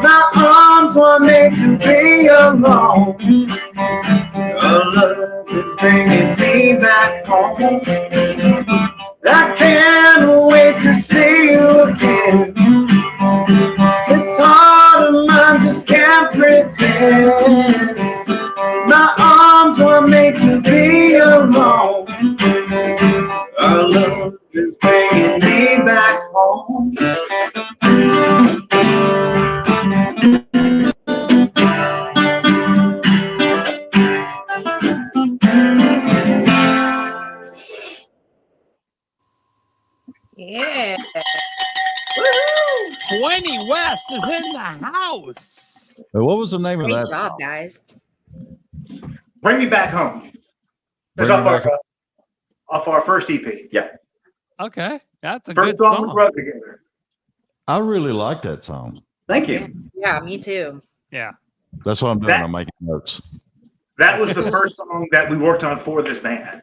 My arms were made to be alone. Our love is bringing me back home. I can't wait to see you again. This heart of mine just can't pretend. My arms were made to be alone. Our love is bringing me back home. Yeah. 20 West is in the house. What was the name of Great that? job, guys. Bring Me Back Home. That's Bring Me Back off our first EP. Yeah. Okay, that's a First good song we song. wrote together. I really like that song. Thank you. Yeah, me too. Yeah. That's what I'm doing. I'm making notes. That was the first song that we worked on for this band.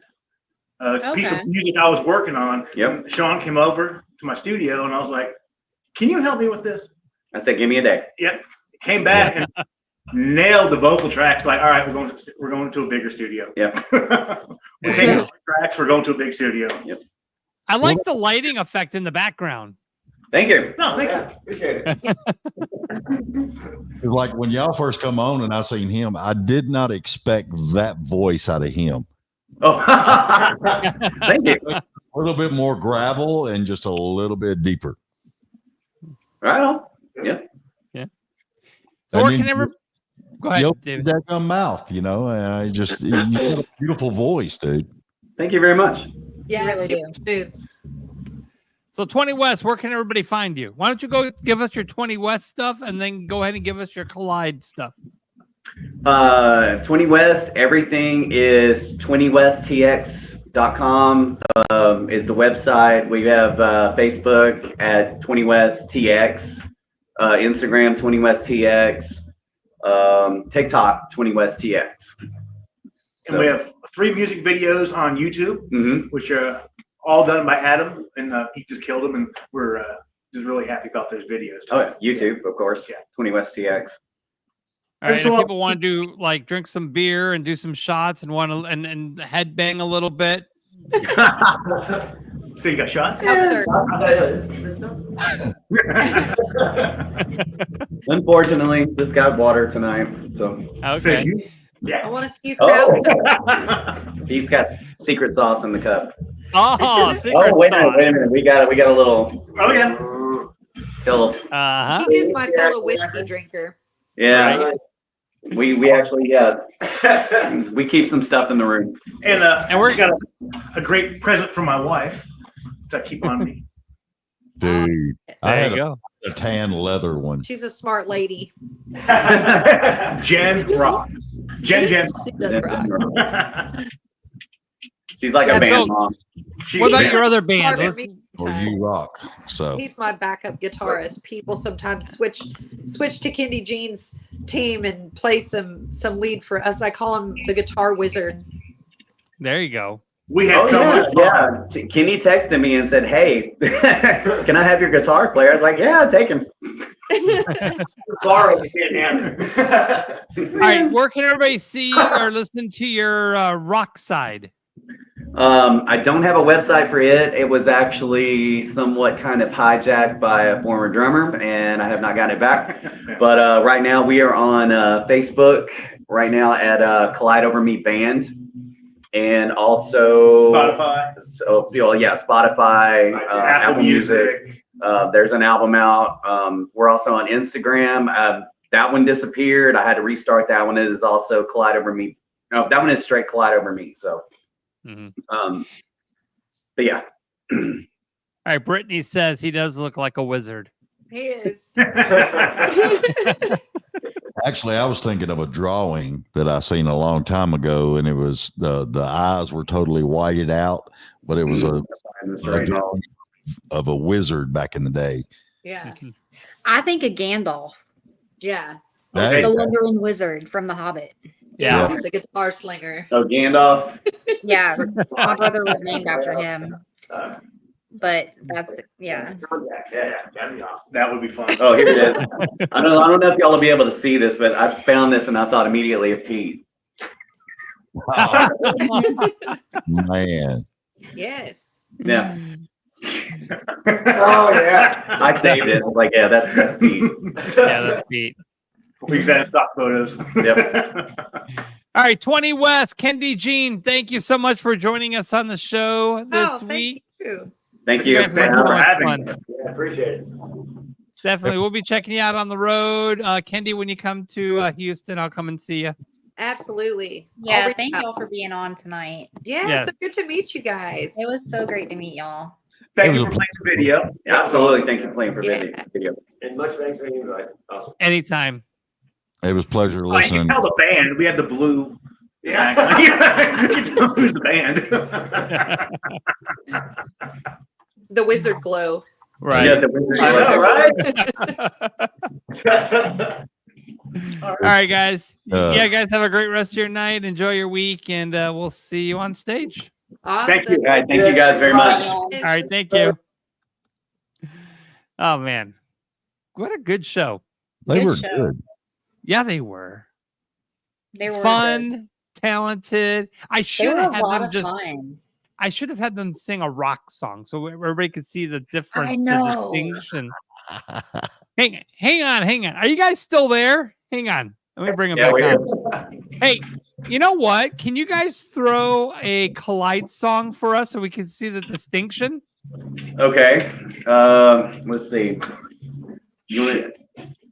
It's a piece Okay. of music I was working on. Yep. Sean came over to my studio and I was like, "Can you help me with this?" I said, give me a day. Yep. Came back and nailed the vocal tracks. Like, all right, we're going to a bigger studio. Yep. We're taking our tracks. We're going to a big studio. Yep. I like the lighting effect in the background. Thank you. No, thank you. Appreciate it. Like when y'all first come on and I seen him, I did not expect that voice out of him. Oh, thank you. A little bit more gravel and just a little bit deeper. Right on. Yeah. So where can ever go ahead, David. David? That mouth, you know, I just you got a beautiful voice, dude. Thank you very much. Yeah, really super smooth. So 20 West, where can everybody find you? Why don't you go give us your 20 West stuff and then go ahead and give us your Collide stuff? 20 West, everything is 20westtx.com is the website. We have Facebook at 20 West TX, Instagram 20 West TX, TikTok 20 West TX. And we have 3 music videos on YouTube, which are all done by Adam, and he just killed them, and we're just really happy about those videos. Oh, yeah. YouTube, of course. Yeah. 20 West TX. All right, if people want to do like drink some beer and do some shots and want to and headbang a little bit. So you got shots? Unfortunately, just got water tonight. So okay. I want to see you crowd surf. He's got secret sauce in the cup. Oh, secret wait sauce. a minute. We got a little. Oh yeah. Little. He is my fellow whiskey drinker. Yeah. Right. We actually we keep some stuff in the room. And we got a great present from my wife to keep on me. Dude, I There had you go. a tan leather one. She's a smart lady. Jen rock. Jen. That's right. She's like a band mom. What about your other band? Or you rock. So He's my backup guitarist. People sometimes switch to Kendi Jean's team and play some lead for us. I call him the guitar wizard. There you go. We had Kenny texted me and said, "Hey, can I have your guitar player?" I was like, "Yeah, take him." Borrow, we can't have it. All right, where can everybody see or listen to your rock side? I don't have a website for it. It was actually somewhat kind of hijacked by a former drummer, and I have not gotten it back. But right now we are on Facebook right now at Collide Over Me Band, and also Spotify. So yeah, Spotify, Apple Music. There's an album out. We're also on Instagram. That one disappeared. I had to restart that one. It is also Collide Over Me. No, that one is straight Collide Over Me. So. But yeah. All right, Brittany says he does look like a wizard. He is. actually, I was thinking of a drawing that I seen a long time ago, and it was the eyes were totally whited out, but it was a drawing of a wizard back in the day. Yeah. I think of Gandalf. Yeah. That- The Wandering Wizard from The Hobbit. Yeah. The guitar slinger. Oh, Gandalf. Yeah. My brother was named after him. But that's, yeah. Yeah, that'd be awesome. That would be fun. Oh, here it is. I don't know if y'all will be able to see this, but I found this and I thought immediately of Pete. Man. Yes. Yeah. Oh yeah. I saved it. I was like, yeah, that's Pete. Yeah, that's Pete. We use that in stock photos. Yep. All right, 20 West, Kendi Jean, thank you so much for joining us on the show this week. Thank you. guys were for having fun. me. Yeah, appreciate it. Definitely. We'll be checking you out on the road. Kendi, when you come to Houston, I'll come and see you. Absolutely. Yeah, thank y'all for being on tonight. Yeah, Yes. so good to meet you guys. It was so great to meet y'all. Thank you for playing the video. Absolutely. Thank you for playing for Yeah. video. And much thanks for the invite. Awesome. Anytime. It was a pleasure Oh, you can listening. tell the band. We had the blue. Yeah. You can tell who's the band. The wizard glow. Right. Yeah, the wizard. I know, right? All right, guys. Uh, Yeah, guys, have a great rest of your night. Enjoy your week, and we'll see you on stage. Awesome. Thank you. All right. Thank you guys very much. All right, thank you. Oh, man. What a good show. They Good were show. good. Yeah, they were. They were Fun, talented. I They should were have a had lot them of just fun. I should have had them sing a rock song so everybody could see the difference, know. the distinction. Hang on. Are you guys still there? Hang on. Let me bring them Yeah, back we're on. Hey, you know what? Can you guys throw a Collide song for us so we can see the distinction? Okay. Let's see. You want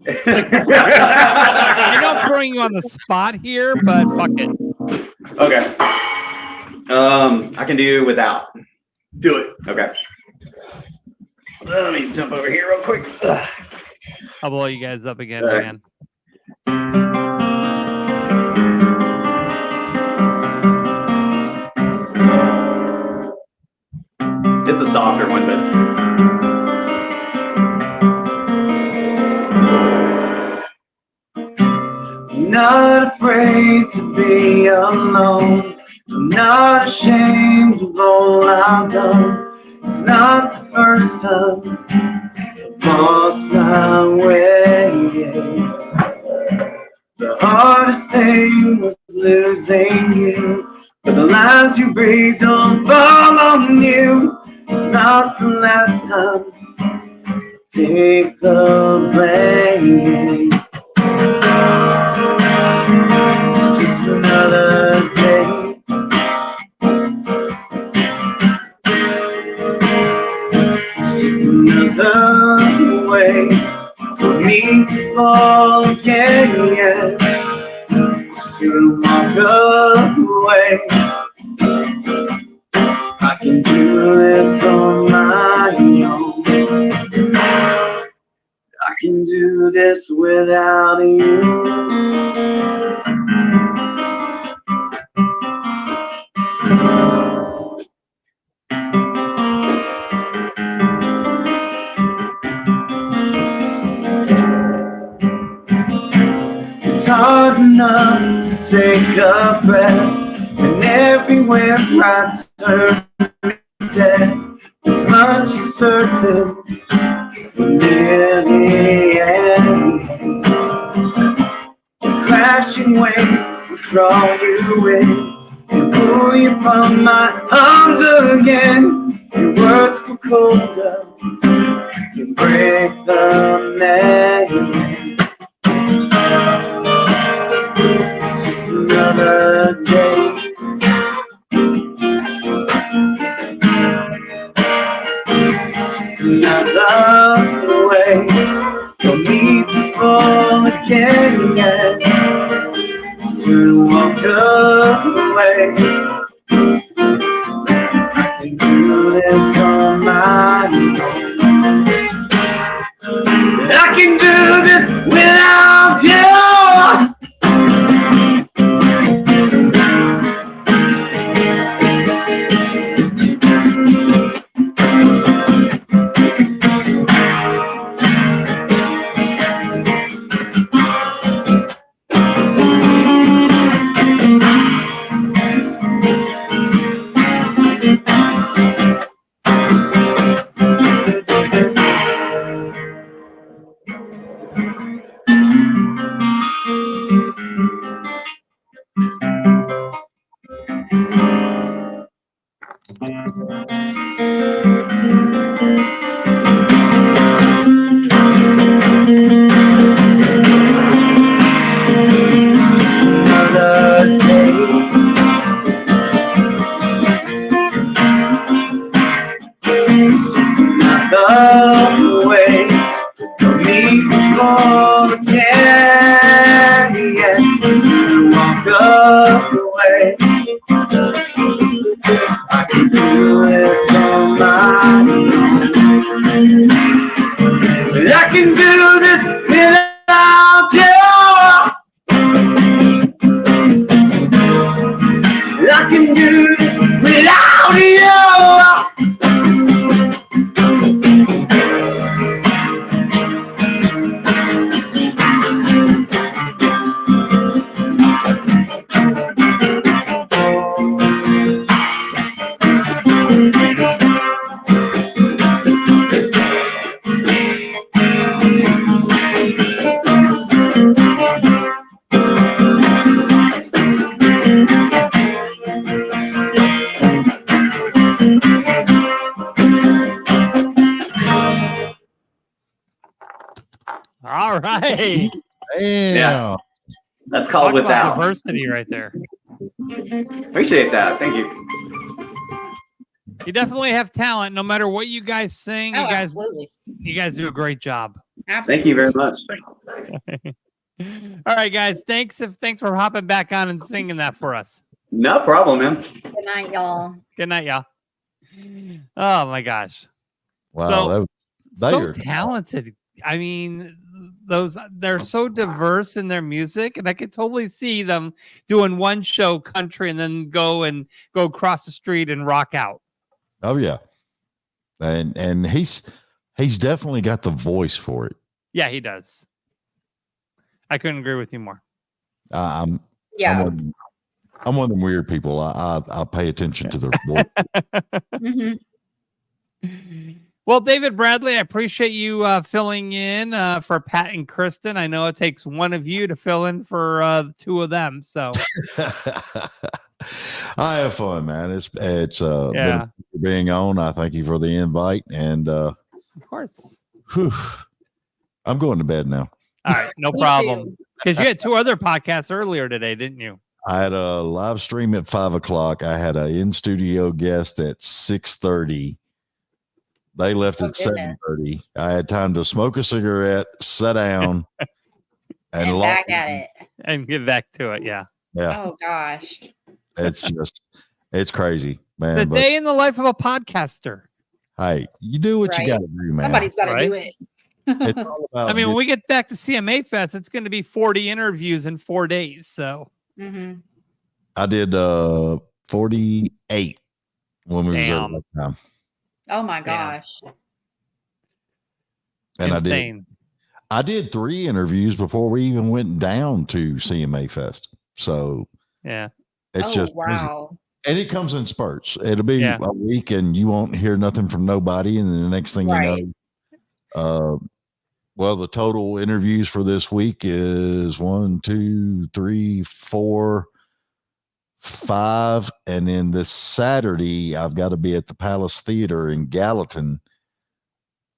I know I'm throwing you on the spot here, but fuck it. Okay. I can do without. Do it. Okay. Let me jump over here real quick. I'll blow you guys up again, All right. man. It's a softer one, but not afraid to be alone. I'm not ashamed of all I've done. It's not the first time I've lost my way. The hardest thing was losing you, but the lies you breathe don't fall on you. It's not the last time. Take the blame. It's just another day. It's just another way for me to fall again. Yeah. Just to walk away. I can do this on my own. I can do this without you. take a breath, and everywhere I turn is dead. This much is certain, near the end. Crashing waves will draw you in and pull you from my arms again. Your words grow colder, you break the memory. It's just another day. Another way for me to fall again, just to walk away. I can do this on my own. I can do this without you. All right. Damn. Yeah. That's called Talk about without. diversity right there. Appreciate that. Thank you. You definitely have talent. No matter what you guys sing, Oh, you guys do a great job. Absolutely. Thank you very much. All right, guys. Thanks for hopping back on and singing that for us. No problem, man. Good night, y'all. Good night, y'all. Oh my gosh. Wow. So talented. I mean, they're so diverse in their music, and I could totally see them doing one show country and then go across the street and rock out. Oh yeah. And he's definitely got the voice for it. Yeah, he does. I couldn't agree with you more. I'm one of them weird people. I pay attention to their voice. Mm-hmm. Well, David Bradley, I appreciate you filling in for Pat and Kristen. I know it takes one of you to fill in for two of them. So I have fun, man. It's been being on. I thank you for the invite, and of course, I'm going to bed now. All right, no problem. Because you had two other podcasts earlier today, didn't you? I had a live stream at 5:00. I had an in-studio guest at 6:30. They left at 7:30. I had time to smoke a cigarette, sit down, and back at it. And get back to it. Yeah. Yeah. Oh gosh. It's crazy, man. The day in the life of a podcaster. Hey, you do what you got to do, man. Somebody's got to do it. It's all about I mean, when we get back to CMA Fest, it's going to be 40 interviews in 4 days. So I did 48 when we was there last time. Oh my gosh. And insane. I did 3 interviews before we even went down to CMA Fest. So Yeah. it's just crazy. wow. And it comes in spurts. It'll be Yeah. a week and you won't hear nothing from nobody. And then the next thing Right. you know, well, the total interviews for this week is 1, 2, 3, 4, 5. And then this Saturday, I've got to be at the Palace Theater in Gallatin.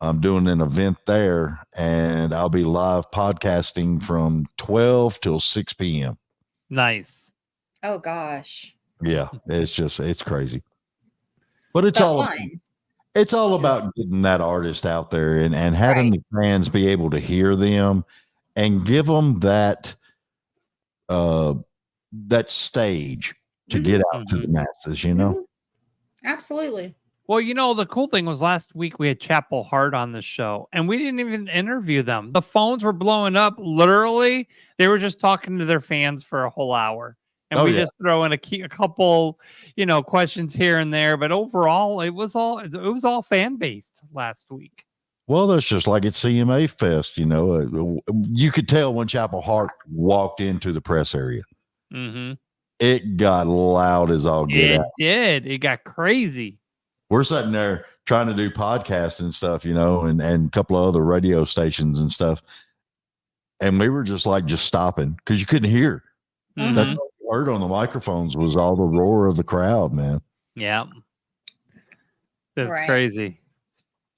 I'm doing an event there, and I'll be live podcasting from 12 till 6 p.m. Nice. Oh gosh. Yeah, it's crazy. But it's But all fun. it's all about getting that artist out there and having the fans be able to hear them and give them that that stage to get out to the masses, you know? Absolutely. Well, you know, the cool thing was last week we had Chapel Hart on the show and we didn't even interview them. The phones were blowing up. Literally, they were just talking to their fans for a whole hour. And we just throw in a couple, you know, questions here and there. But overall, it was all fan based last week. Well, that's just like at CMA Fest, you know. You could tell when Chapel Hart walked into the press area. Mm-hmm. It got loud as all get out. It did. It got crazy. We're sitting there trying to do podcasts and stuff, you know, and a couple of other radio stations and stuff. And we were just stopping because you couldn't hear. Mm-hmm. That's all you heard on the microphones was all the roar of the crowd, man. Yeah. That's crazy.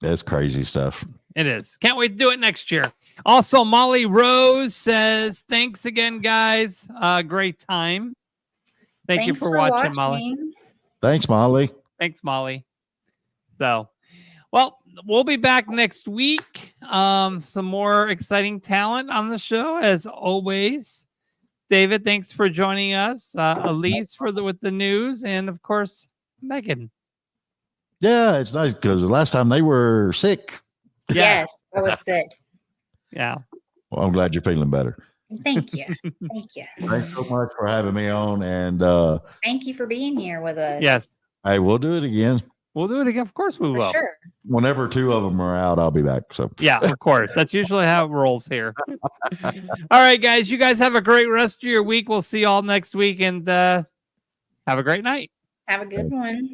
That's crazy stuff. It is. Can't wait to do it next year. Also, Molly Rose says, thanks again, guys. Great time. Thanks you for watching, Molly. Thanks, Molly. Thanks, Molly. So, well, we'll be back next week. Some more exciting talent on the show, as always. David, thanks for joining us. Elise with the news, and of course, Megan. Yeah, it's nice because the last time they were sick. Yes, I was sick. Yeah. Well, I'm glad you're feeling better. Thank you. Thank you. Thanks so much for having me on, and thank you for being here with us. Yes. Hey, we'll do it again. We'll do it again. Of course we will. Sure. Whenever two of them are out, I'll be back. So yeah, of course. That's usually how it rolls here. All right, guys. You guys have a great rest of your week. We'll see you all next week, and have a great night. Have a good one.